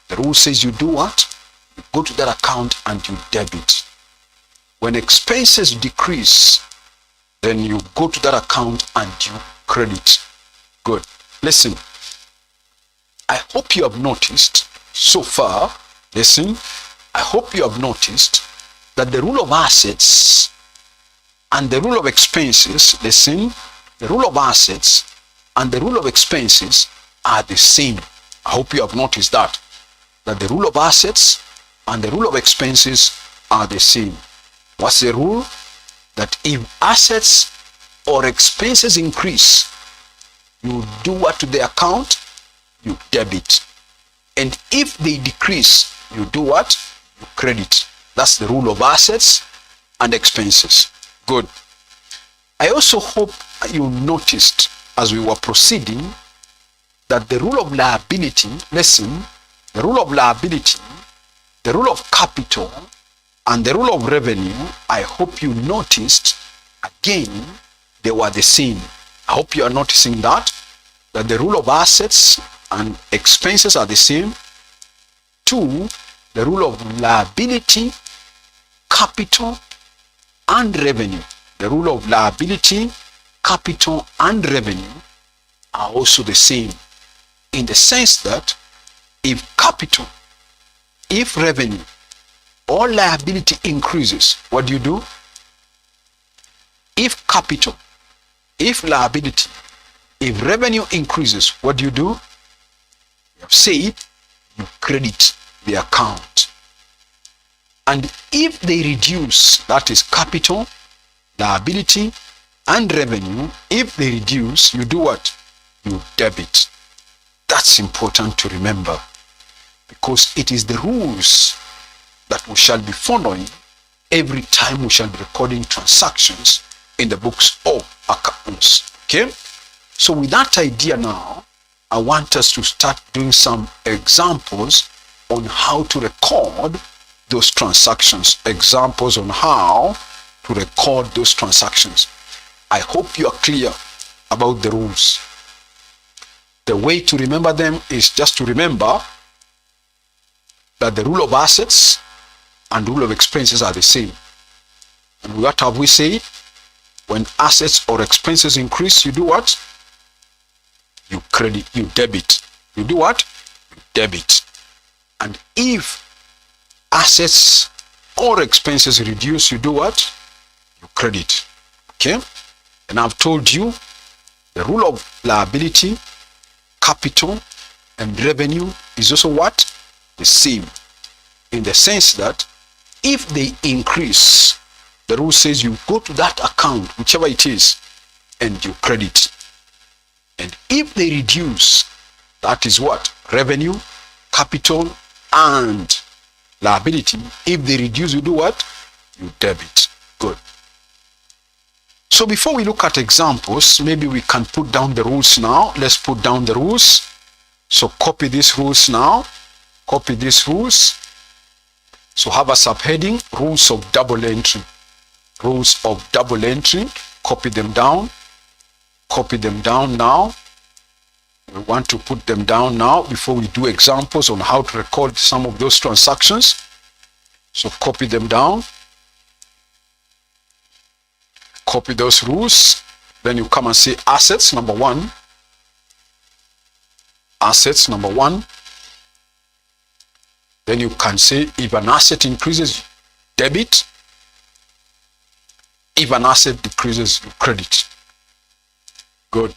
the rule says you do what? You go to that account and you debit. When expenses decrease, then you go to that account and you credit. Good. Listen, I hope you have noticed so far, listen, I hope you have noticed that the rule of assets and the rule of expenses, listen, the rule of assets and the rule of expenses are the same. I hope you have noticed that the rule of assets and the rule of expenses are the same. What's the rule? That if assets or expenses increase, you do what to the account? You debit. And if they decrease, you do what? You credit. That's the rule of assets and expenses. Good. I also hope you noticed as we were proceeding that the rule of liability, listen, the rule of liability, the rule of capital, and the rule of revenue, I hope you noticed, again, they were the same. I hope you are noticing that the rule of assets and expenses are the same. 2, the rule of liability, capital, and revenue. The rule of liability, capital, and revenue are also the same, in the sense that if capital, if revenue, or liability increases, what do? If capital, if liability, if revenue increases, what do? You have said you credit the account. And if they reduce, that is capital, liability, and revenue, if they reduce, you do what? You debit. That's important to remember, because it is the rules that we shall be following every time we shall be recording transactions in the books of accounts. Okay? So with that idea now, I want us to start doing some examples on how to record those transactions. Examples on how to record those transactions. I hope you are clear about the rules. The way to remember them is just to remember that the rule of assets and rule of expenses are the same. And what have we said? When assets or expenses increase, you do what? You credit, you debit. You do what? You debit. And if assets or expenses reduce, you do what? You credit. Okay? And I've told you the rule of liability, capital, and revenue is also what? The same. In the sense that if they increase, the rule says you go to that account, whichever it is, and you credit. And if they reduce, that is what? Revenue, capital, and liability. If they reduce, you do what? You debit. Good. So before we look at examples, maybe we can put down the rules now. Let's put down the rules. So copy these rules now. Copy these rules. So have a subheading, rules of double entry. Rules of double entry. Copy them down. Copy them down now. We want to put them down now before we do examples on how to record some of those transactions. So copy them down. Copy those rules. Then you come and say assets, number 1. Assets, number 1. Then you can say if an asset increases, debit. If an asset decreases, you credit. Good.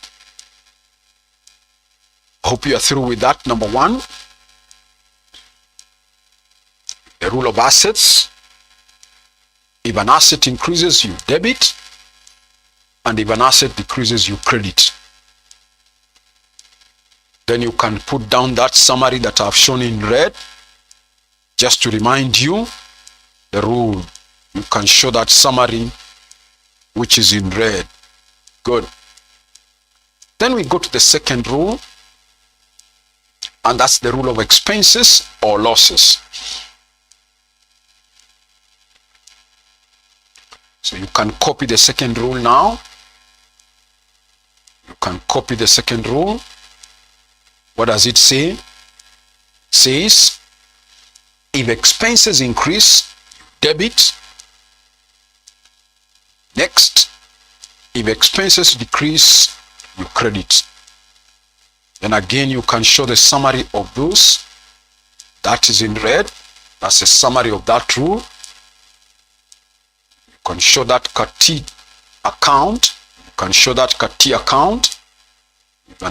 Hope you are through with that. Number 1, the rule of assets. If an asset increases, you debit. And if an asset decreases, you credit. Then you can put down that summary that I've shown in red, just to remind you the rule. You can show that summary which is in red. Good. Then we go to the second rule, and that's the rule of expenses or losses. So you can copy the second rule now. You can copy the second rule. What does it say? It says, if expenses increase, debit. Next, if expenses decrease, you credit. Then again, you can show the summary of those. That is in red. That's a summary of that rule. You can show that CAT account. You can show that CAT account. If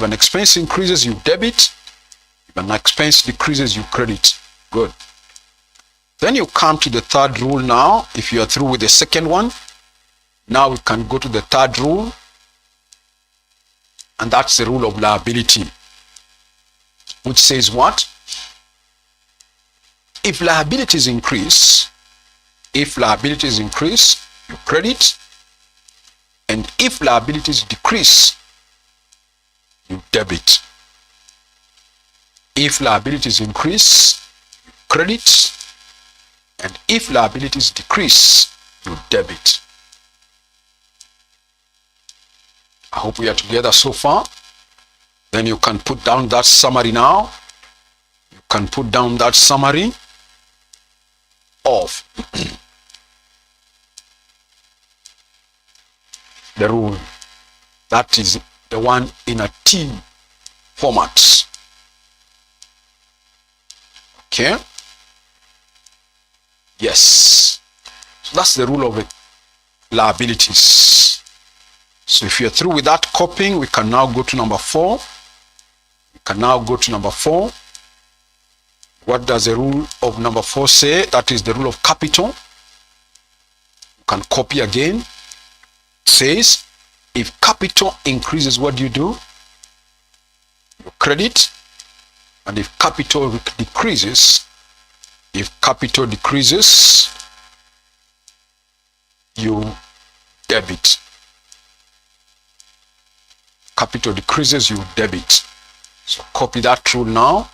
an expense increases, you debit. If an expense decreases, you credit. Good. Then you come to the third rule now. If you are through with the second one, now we can go to the third rule. And that's the rule of liability, which says what? If liabilities increase, you credit. And if liabilities decrease, you debit. If liabilities increase, you credit. And if liabilities decrease, you debit. I hope we are together so far. Then you can put down that summary now. You can put down that summary of the rule. That is the one in a T format. Okay? Yes. So that's the rule of liabilities. So if you're through with that copying, we can now go to number 4. What does the rule of number 4 say? That is the rule of capital. You can copy again. It says, if capital increases, what do? You credit. And if capital decreases, you debit. Capital decreases, you debit. So copy that rule now.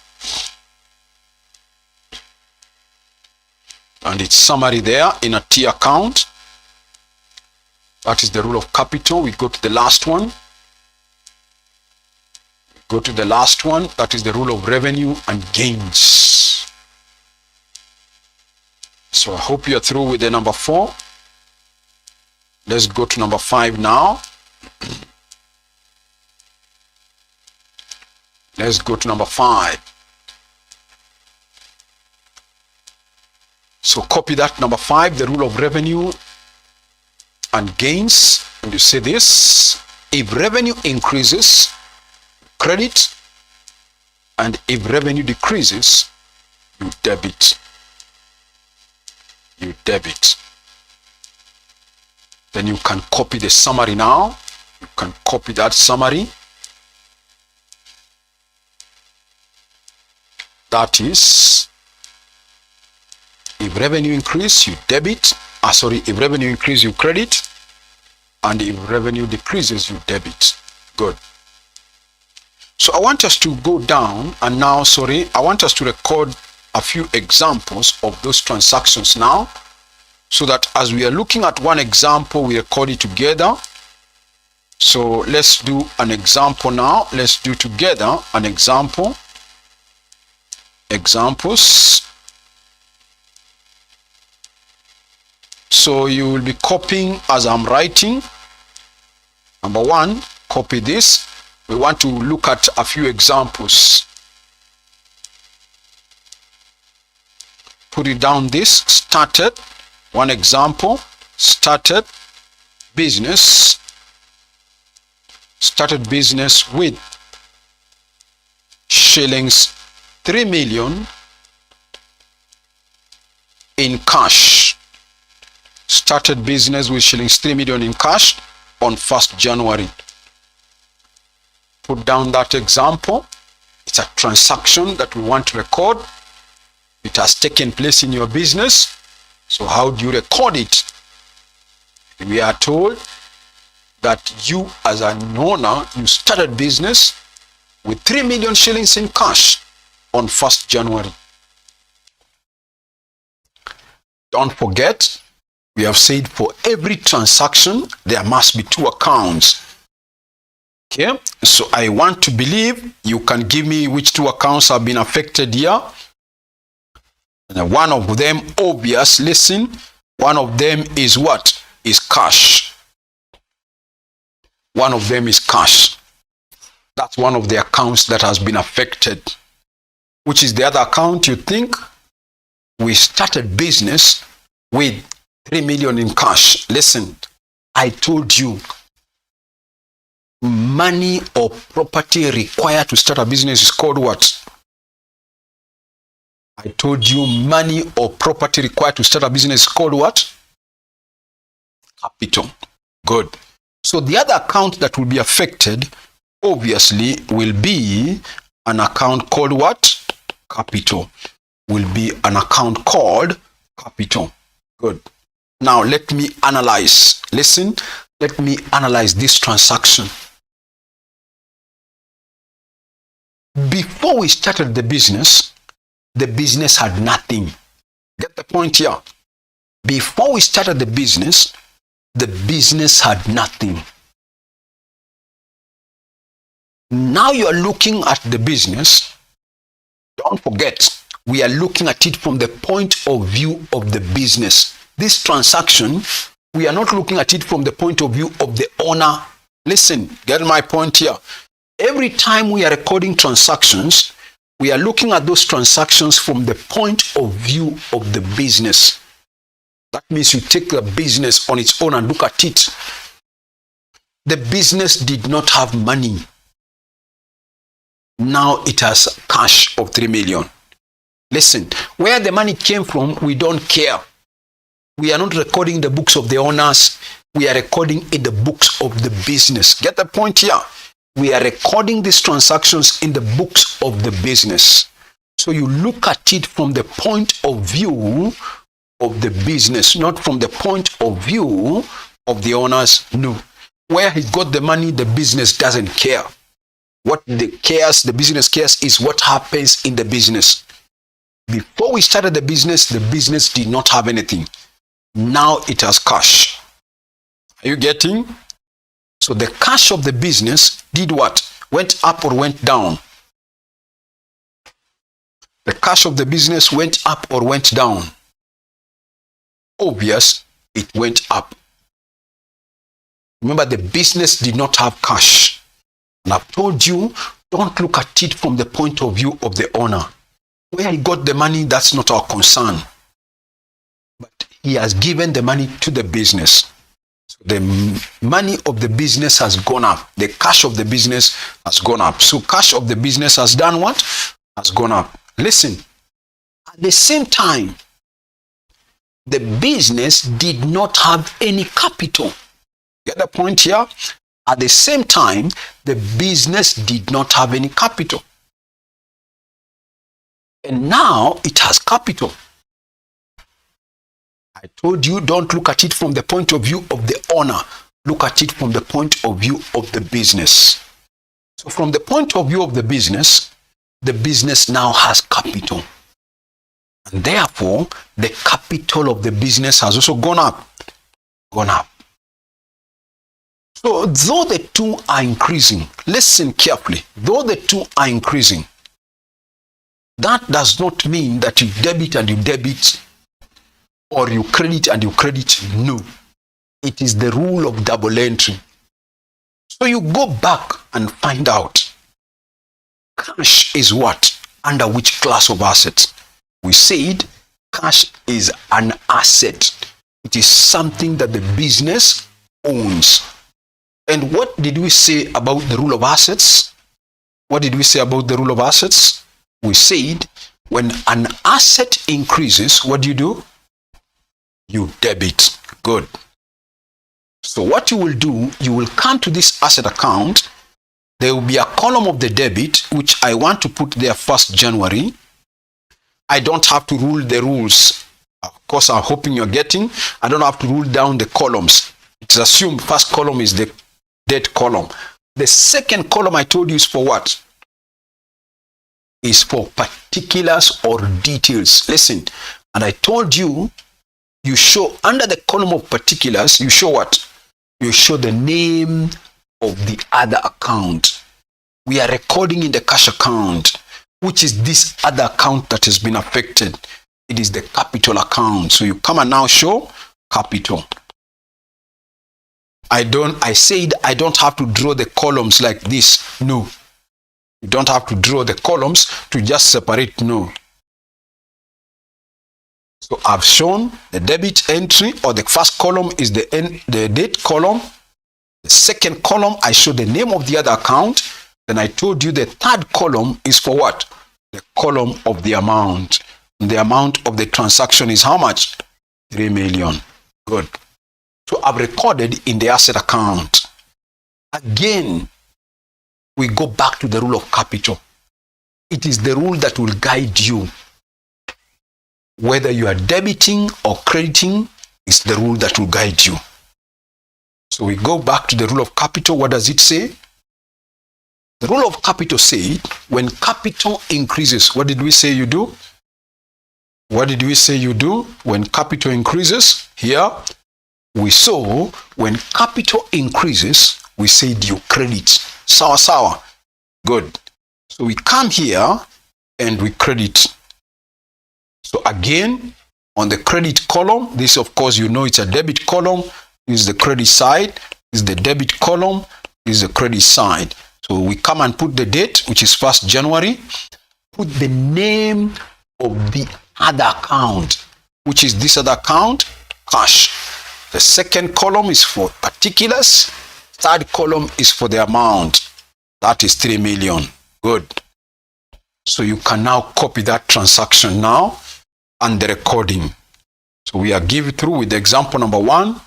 And its summary there in a T account. That is the rule of capital. We go to the last one. That is the rule of revenue and gains. So I hope you're through with the number 4. Let's go to number 5 now. Let's go to number 5. So copy that number 5, the rule of revenue and gains. And you say this: if revenue increases, credit. And if revenue decreases, you debit. Then you can copy the summary now. You can copy that summary. That is, if revenue increase, you debit. If revenue increase, you credit. And if revenue decreases, you debit. Good. So I want us to go down and now, I want us to record a few examples of those transactions now, so that as we are looking at one example, we record it together. So let's do an example now. Let's do together an example. Examples. So you will be copying as I'm writing. Number 1, copy this. We want to look at a few examples. Put it down this. Started. One example. Started business. Started business with shillings 3 million in cash. Started business with shillings 3 million in cash on 1st January. Put down that example. It's a transaction that we want to record. It has taken place in your business. So how do you record it? We are told that you as an owner, you started business with 3 million shillings in cash on 1st January. Don't forget, we have said for every transaction, there must be 2 accounts. Okay, so I want to believe you can give me which 2 accounts have been affected here. And one of them, obvious, listen, one of them is what? Is cash. One of them is cash. That's one of the accounts that has been affected. Which is the other account you think? We started business with 3 million in cash. Listen, I told you, money or property required to start a business is called what? I told you money or property required to start a business is called what? Capital. Good. So the other account that will be affected, obviously, will be an account called what? Capital. Will be an account called capital. Good. Now let me analyze. Listen, let me analyze this transaction. Before we started the business had nothing. Get the point here? Before we started the business had nothing. Now you are looking at the business. Don't forget, we are looking at it from the point of view of the business. This transaction, we are not looking at it from the point of view of the owner. Listen, get my point here. Every time we are recording transactions, we are looking at those transactions from the point of view of the business. That means you take the business on its own and look at it. The business did not have money. Now it has cash of 3 million. Listen, where the money came from, we don't care. We are not recording the books of the owners. We are recording in the books of the business. Get the point here? We are recording these transactions in the books of the business. So you look at it from the point of view of the business, not from the point of view of the owners. No. Where he got the money, the business doesn't care. What the business cares is what happens in the business. Before we started the business did not have anything. Now it has cash. Are you getting? So the cash of the business did what? Went up or went down? The cash of the business went up or went down? Obvious, it went up. Remember, the business did not have cash. And I've told you, don't look at it from the point of view of the owner. Where he got the money, that's not our concern. But he has given the money to the business. So the money of the business has gone up. The cash of the business has gone up. So cash of the business has done what? Has gone up. Listen, at the same time, the business did not have any capital. Get the point here? At the same time, the business did not have any capital. And now it has capital. I told you, don't look at it from the point of view of the owner. Look at it from the point of view of the business. So from the point of view of the business now has capital. And therefore, the capital of the business has also gone up. So though the two are increasing, listen carefully, though the two are increasing, that does not mean that you debit and you debit, or you credit and you credit. No. It is the rule of double entry. So you go back and find out, cash is what? Under which class of assets? We said cash is an asset. It is something that the business owns. And what did we say about the rule of assets? What did we say about the rule of assets? We said when an asset increases, what do? You debit. Good. So what you will do, you will come to this asset account. There will be a column of the debit, which I want to put there 1st January. I don't have to rule the rules. I've course, I'm hoping you're getting. I don't have to rule down the columns. It's assumed first column is the date column. The second column I told you is for what? Is for particulars or details. Listen, and I told you, you show under the column of particulars, you show what? You show the name of the other account. We are recording in the cash account, which is this other account that has been affected. It is the capital account. So you come and now show capital. I said I don't have to draw the columns like this. No. You don't have to draw the columns to just separate. No. So I've shown the debit entry, or the first column is the date column. The second column, I show the name of the other account. Then I told you the third column is for what? The column of the amount. The amount of the transaction is how much? 3 million. Good. So I've recorded in the asset account. Again, we go back to the rule of capital. It is the rule that will guide you. Whether you are debiting or crediting, is the rule that will guide you. So we go back to the rule of capital. What does it say? The rule of capital says, when capital increases, what did we say you do? What did we say you do when capital increases? Here, we saw when capital increases, we said you credit. Sawa. Good. So we come here and we credit. So again, on the credit column, this of course you know it's a debit column. This is the credit side. This is the debit column. This is the credit side. So we come and put the date, which is 1st January. Put the name of the other account, which is this other account, cash. The second column is for particulars. Third column is for the amount. That is 3 million. Good. So you can now copy that transaction now and the recording. So we are given through with the example number 1.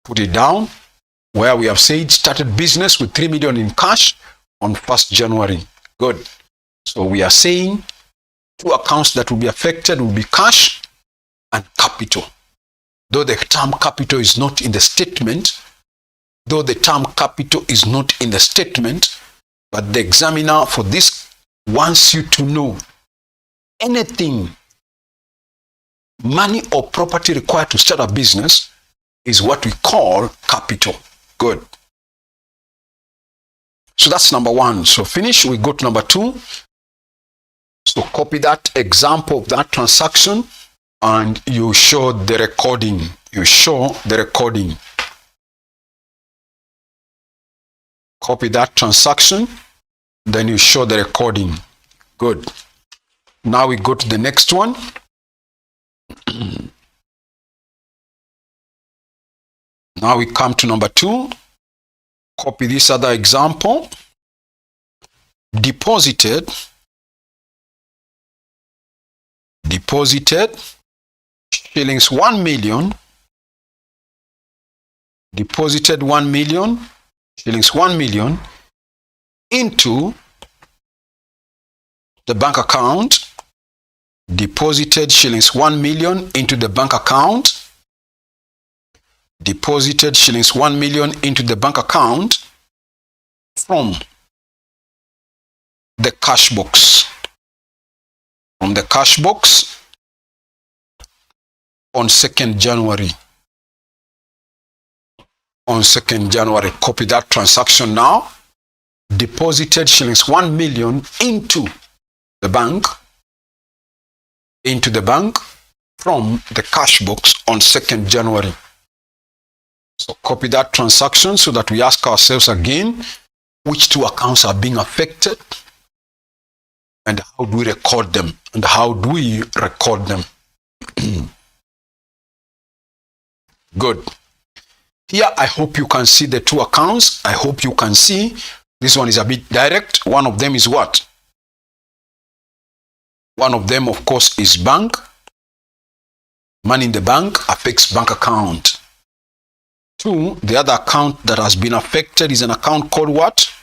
Put it down where we have said started business with 3 million in cash on 1st January. Good. So we are saying 2 accounts that will be affected will be cash and capital. Though the term capital is not in the statement, but the examiner for this wants you to know anything, money or property required to start a business is what we call capital. Good. So that's number 1. So finish, we go to number 2. So copy that example of that transaction and you show the recording. Copy that transaction, then you show the recording. Good. Now we go to the next one. Now we come to number 2. Copy this other example. Deposited shillings 1 million. Deposited 1 million, shillings 1 million into the bank account. Deposited shillings 1 million into the bank account. Deposited shillings 1 million into the bank account from the cash box. From the cash box on 2nd January. On 2nd January, copy that transaction now. Deposited shillings 1 million into the bank from the cash box on 2nd January. So copy that transaction so that we ask ourselves again, which 2 accounts are being affected and how do we record them? Good. Here, I hope you can see the 2 accounts. I hope you can see. This one is a bit direct. One of them is what? One of them, of course, is bank. Money in the bank affects bank account. 2, the other account that has been affected is an account called what?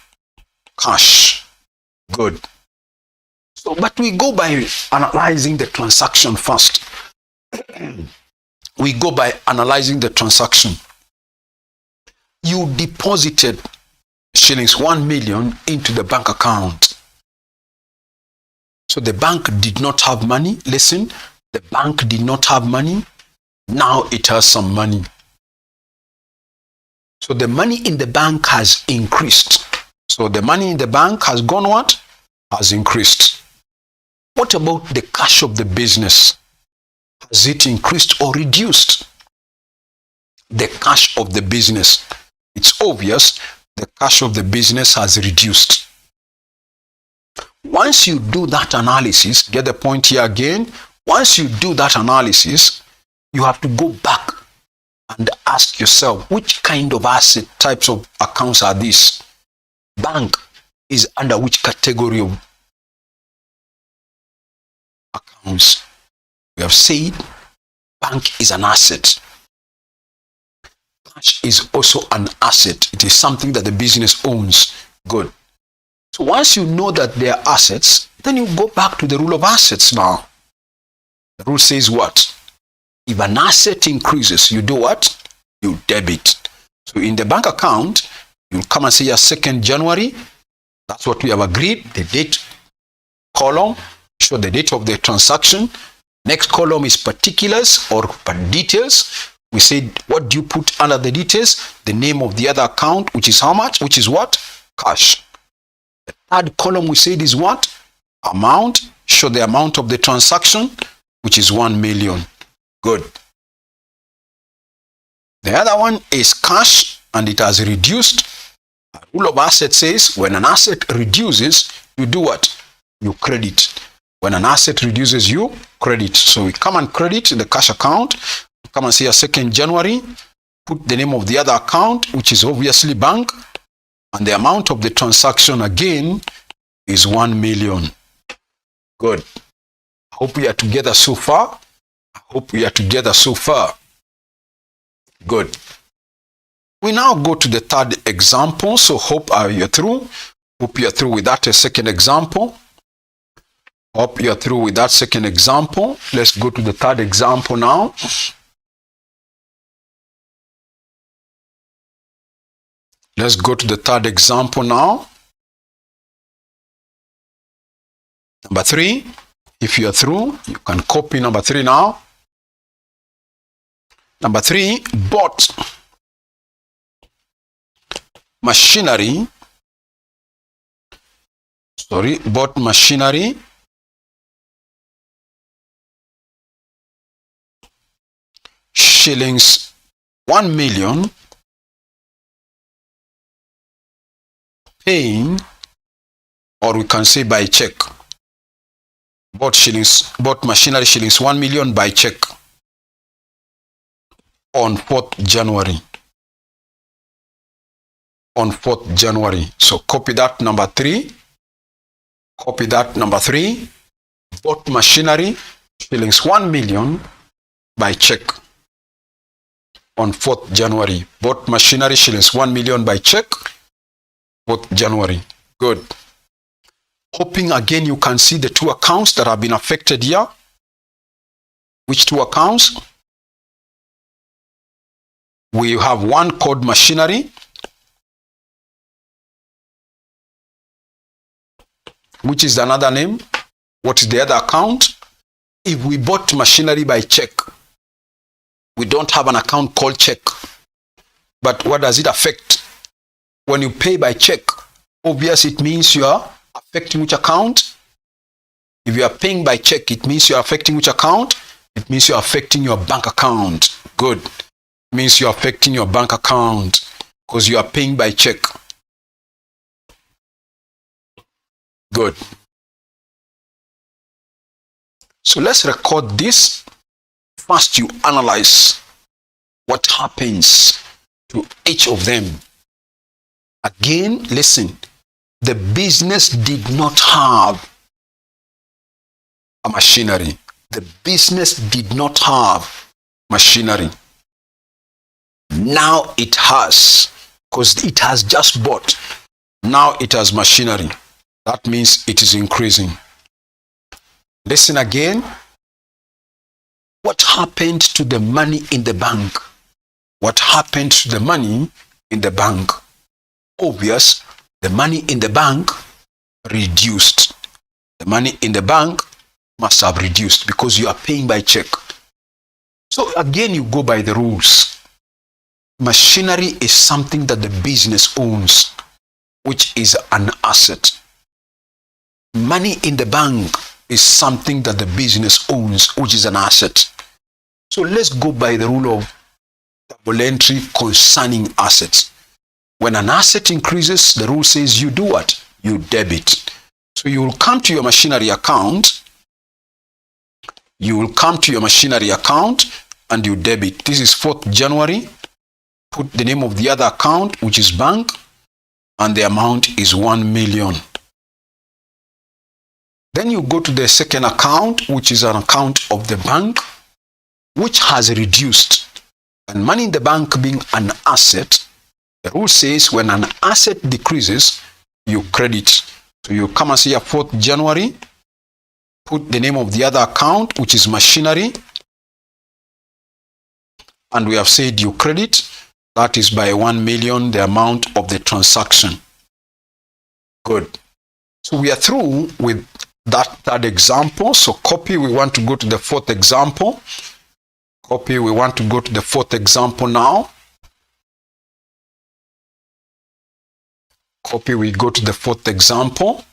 Cash. Good. So, but we go by analyzing the transaction first. we go by analyzing the transaction. You deposited shillings 1 million into the bank account. So the bank did not have money. Listen, the bank did not have money. Now it has some money. So the money in the bank has increased. So the money in the bank has gone what? Has increased. What about the cash of the business? Has it increased or reduced? The cash of the business. It's obvious the cash of the business has reduced. Once you do that analysis, get the point here again, once you do that analysis, you have to go back and ask yourself, which kind of asset types of accounts are these? Bank is under which category of accounts? We have said bank is an asset. Cash is also an asset. It is something that the business owns. Good. So once you know that they are assets, then you go back to the rule of assets now. The rule says what? If an asset increases, you do what? You debit. So in the bank account, you come and say your 2nd January. That's what we have agreed. The date column, show the date of the transaction. Next column is particulars or details. We said, what do you put under the details? The name of the other account, which is how much? Which is what? Cash. The 3rd column we said is what? Amount. Show the amount of the transaction, which is 1 million. Good. The other one is cash, and it has reduced. The rule of asset says when an asset reduces, you do what? You credit. When an asset reduces, you credit. So we come and credit in the cash account. Come and see a 2nd January. Put the name of the other account, which is obviously bank. And the amount of the transaction again is 1 million. Good. I hope we are together so far. Good. We now go to the 3rd example. So hope you're through. Hope you're through with that 2nd example. Hope you're through with that 2nd example. Let's go to the 3rd example now. Let's go to the 3rd example now. Number 3, if you're through, you can copy number 3 now. Number 3, bought machinery. Bought machinery. Shillings 1 million. Paying, or we can say by check. Bought machinery shillings 1 million by check on 4th January. On 4th January. So copy that number 3. Copy that number 3. Bought machinery shillings 1 million by check on 4th January. Bought machinery shillings 1 million by check 4th January. Good. Hoping again you can see the 2 accounts that have been affected here. Which 2 accounts? We have one called machinery, which is another name. What is the other account? If we bought machinery by check, we don't have an account called check. But what does it affect? When you pay by check, obviously it means you are affecting which account? If you are paying by check, it means you are affecting which account? It means you are affecting your bank account. Good. It means you are affecting your bank account because you are paying by check. Good. So let's record this. First, you analyze what happens to each of them. Again, listen. The business did not have a machinery. The business did not have machinery. Now it has, because it has just bought. Now it has machinery. That means it is increasing. Listen again. What happened to the money in the bank? What happened to the money in the bank? Obvious, the money in the bank reduced. The money in the bank must have reduced because you are paying by check. So again, you go by the rules. Machinery is something that the business owns, which is an asset. Money in the bank is something that the business owns, which is an asset. So let's go by the rule of double entry concerning assets. When an asset increases, the rule says you do what? You debit. So you will come to your machinery account. You will come to your machinery account and you debit. This is 4th January. Put the name of the other account, which is bank, and the amount is 1 million. Then you go to the second account, which is an account of the bank, which has reduced. And money in the bank being an asset, the rule says when an asset decreases, you credit. So you come and see a 4th January, put the name of the other account, which is machinery, and we have said you credit. That is by 1 million, the amount of the transaction. Good. So we are through with that third example. So copy, we want to go to the 4th example. Copy, we want to go to the 4th example now. Copy, we go to the 4th example.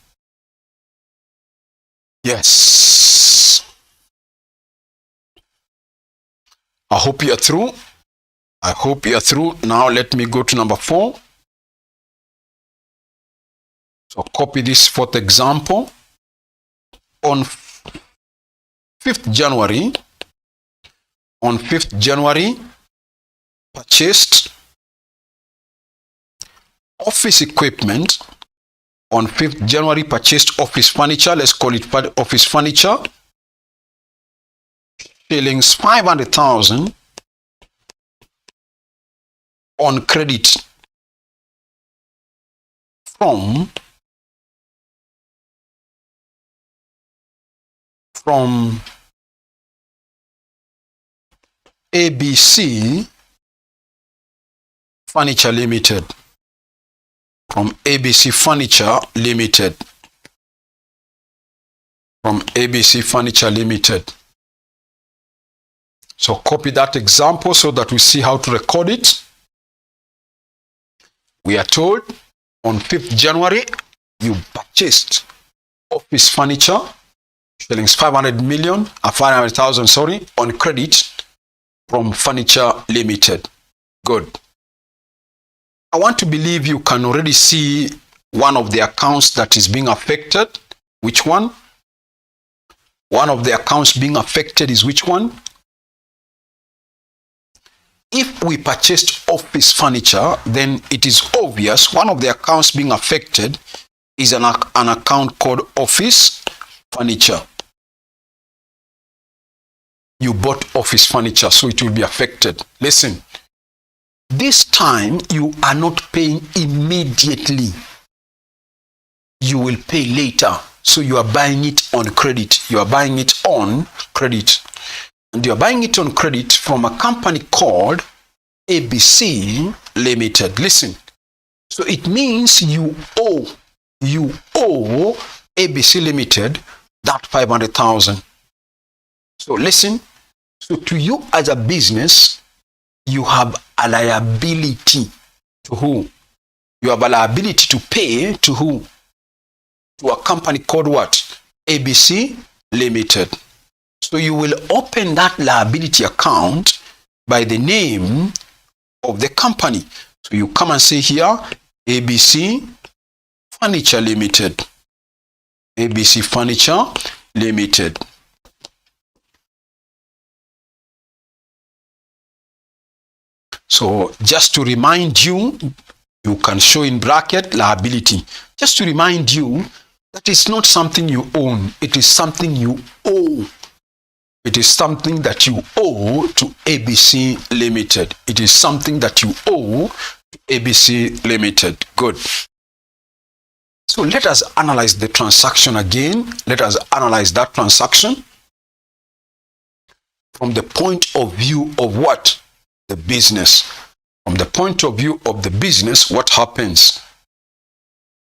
Yes. I hope you are through. I hope you are through. Now let me go to number 4. So copy this 4th example. On 5th January, purchased office equipment. On 5th January, purchased office furniture. Let's call it office furniture. Shillings 500,000 on credit from ABC Furniture Limited. From ABC Furniture Limited. From ABC Furniture Limited. So copy that example so that we see how to record it. We are told on 5th January, you purchased office furniture, shillings 500,000, sorry, on credit from Furniture Limited. Good. I want to believe you can already see one of the accounts that is being affected. Which one? One of the accounts being affected is which one? If we purchased office furniture, then it is obvious one of the accounts being affected is an account called office furniture. You bought office furniture, so it will be affected. Listen, this time you are not paying immediately. You will pay later. So you are buying it on credit. You are buying it on credit. And you are buying it on credit from a company called ABC Limited. Listen. So it means you owe ABC Limited that 500,000. So listen. So to you as a business, you have a liability to who? You have a liability to pay to who? To a company called what? ABC Limited. So you will open that liability account by the name of the company. So you come and say here, ABC Furniture Limited. ABC Furniture Limited. So just to remind you, you can show in bracket liability. Just to remind you that it's not something you own. It is something you owe. It is something that you owe to ABC Limited. It is something that you owe to ABC Limited. Good. So let us analyze the transaction again. Let us analyze that transaction. from the point of view of what? The business. From the point of view of the business, what happens?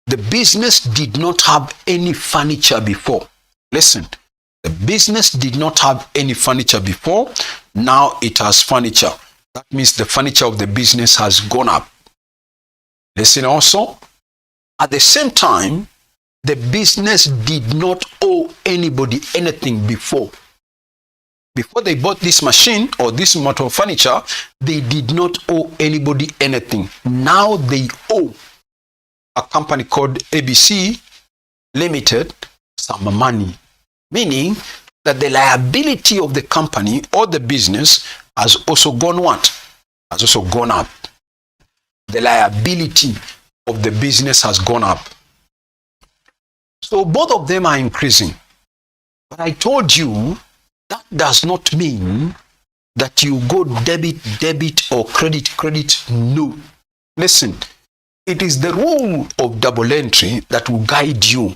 The business did not have any furniture before. Listen, the business did not have any furniture before. Now it has furniture. That means the furniture of the business has gone up. Listen also, at the same time, the business did not owe anybody anything before. Before they bought this machine or this motor furniture, they did not owe anybody anything. Now they owe a company called ABC Limited some money. Meaning that the liability of the company or the business has also gone what? Has also gone up. The liability of the business has gone up. So both of them are increasing. But I told you that does not mean that you go debit or credit. No. Listen, it is the rule of double entry that will guide you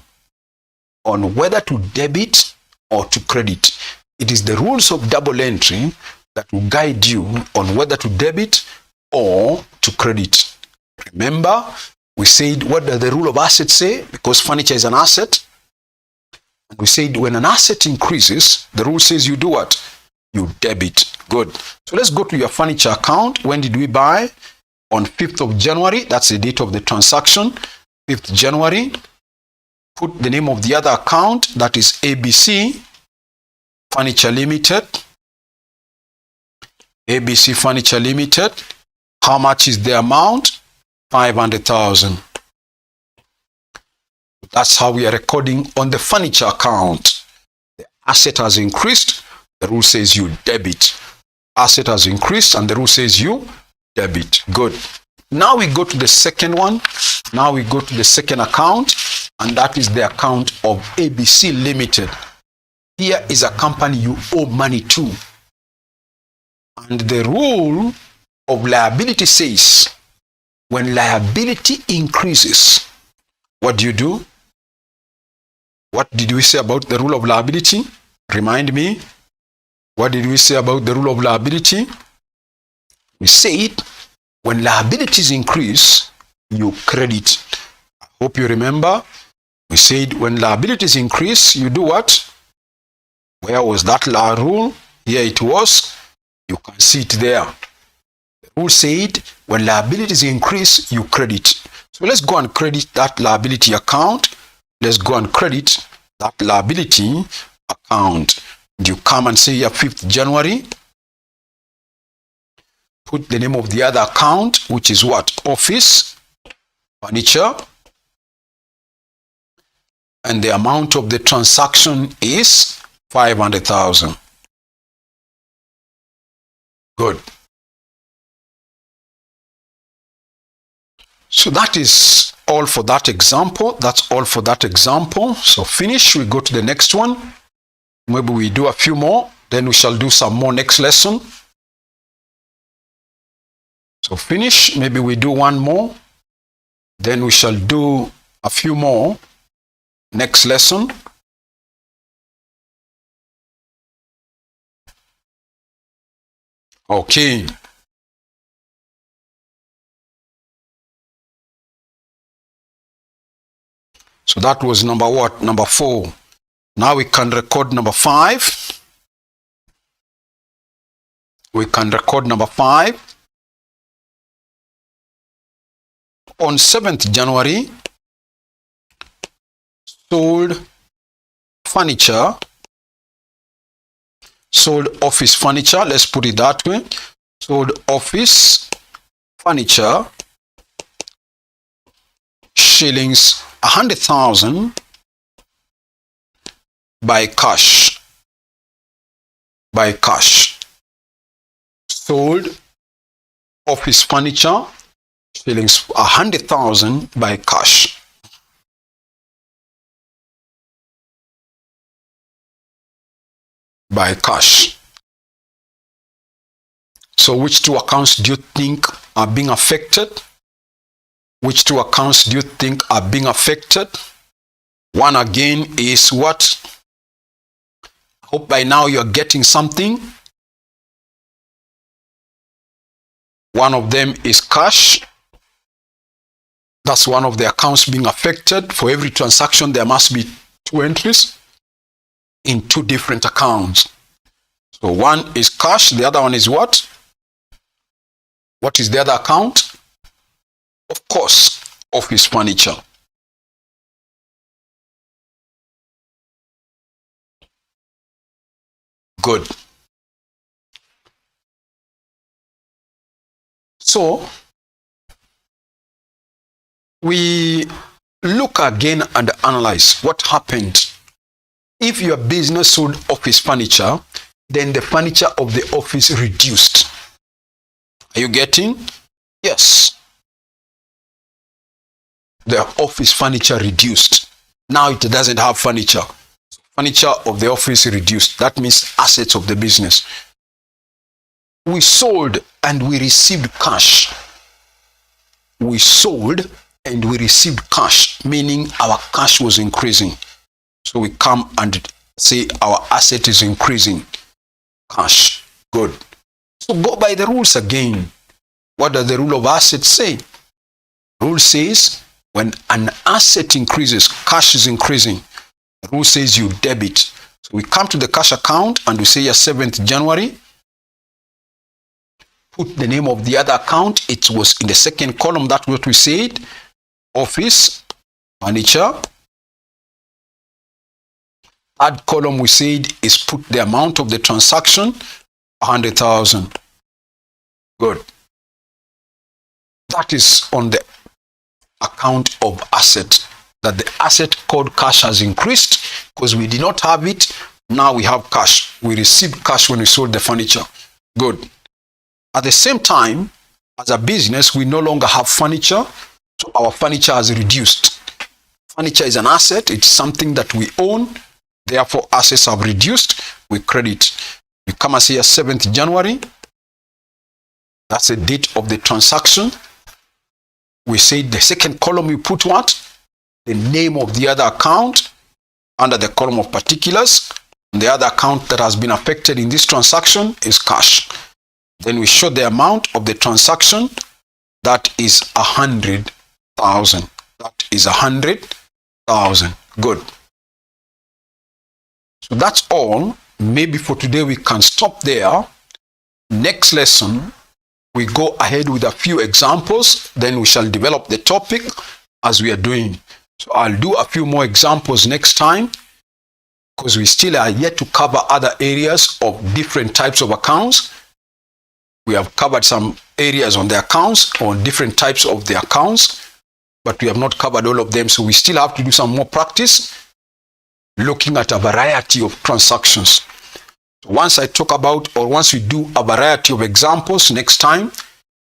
on whether to debit or to credit. It is the rules of double entry that will guide you on whether to debit or to credit. Remember, we said, what does the rule of assets say? Because furniture is an asset. And we said when an asset increases, the rule says you do what? You debit. Good. So let's go to your furniture account. When did we buy? On 5th of January. That's the date of the transaction. 5th January. Put the name of the other account. That is ABC Furniture Limited. ABC Furniture Limited. How much is the amount? 500,000. That's how we are recording on the furniture account. The asset has increased. The rule says you debit. Asset has increased and the rule says you debit. Good. Now we go to the second one. Now we go to the second account, and that is the account of ABC Limited. Here is a company you owe money to. And the rule of liability says when liability increases, what do? What did we say about the rule of liability? Remind me. What did we say about the rule of liability? We said when liabilities increase, you credit. I hope you remember. We said when liabilities increase, you do what? Where was that rule? Here it was. You can see it there. The rule said when liabilities increase, you credit. So let's go and credit that liability account. Let's go and credit that liability account. You come and say here 5th January. Put the name of the other account, which is what? Office Furniture. And the amount of the transaction is 500,000. Good. So that is all for that example. That's all for that example. So finish. We go to the next one. Maybe we do a few more. Then we shall do some more next lesson. So finish. Maybe we do one more. Then we shall do a few more next lesson. Okay. So that was number what? Number 4. Now we can record number 5. We can record number 5. On 7th January, sold furniture, sold office furniture. Let's put it that way. Sold office furniture, shillings 100,000 by cash. By cash. Sold office furniture, shillings 100,000 by cash. By cash. So which two accounts do you think are being affected? Which two accounts do you think are being affected? One again is what? I hope by now you're getting something. One of them is cash. That's one of the accounts being affected. For every transaction, there must be 2 entries in 2 different accounts. So one is cash, the other one is what? What is the other account? Of course, office furniture. Good. So we look again and analyze what happened. If your business sold office furniture, then the furniture of the office reduced. Are you getting? Yes. The office furniture reduced. Now it doesn't have furniture. Furniture of the office reduced. That means assets of the business. We sold and we received cash. We sold and we received cash, meaning our cash was increasing. So we come and say our asset is increasing. Cash. Good. So go by the rules again. What does the rule of assets say? Rule says when an asset increases, cash is increasing. The rule says you debit. So we come to the cash account and we say 7th January. Put the name of the other account. It was in the second column. That's what we said. Office, furniture. Third column we said is put the amount of the transaction, 100,000. Good. That is on the account of asset. That the asset called cash has increased because we did not have it. Now we have cash. We received cash when we sold the furniture. Good. At the same time, as a business, we no longer have furniture. So our furniture has reduced. Furniture is an asset. It's something that we own. Therefore, assets have reduced. We credit. We come and say 7th January. That's the date of the transaction. We say the second column, we put what? The name of the other account under the column of particulars. The other account that has been affected in this transaction is cash. Then we show the amount of the transaction. That is 100,000. That is 100,000. Good. So that's all. Maybe for today we can stop there. Next lesson, we go ahead with a few examples. Then we shall develop the topic as we are doing. So I'll do a few more examples next time because we still are yet to cover other areas of different types of accounts. We have covered some areas on the accounts, on different types of the accounts, but we have not covered all of them. So we still have to do some more practice looking at a variety of transactions. So once I talk about, or once we do a variety of examples next time,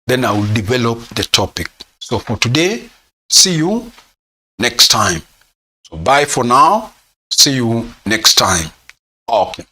then I will develop the topic. So for today, see you next time. So bye for now. See you next time. Okay.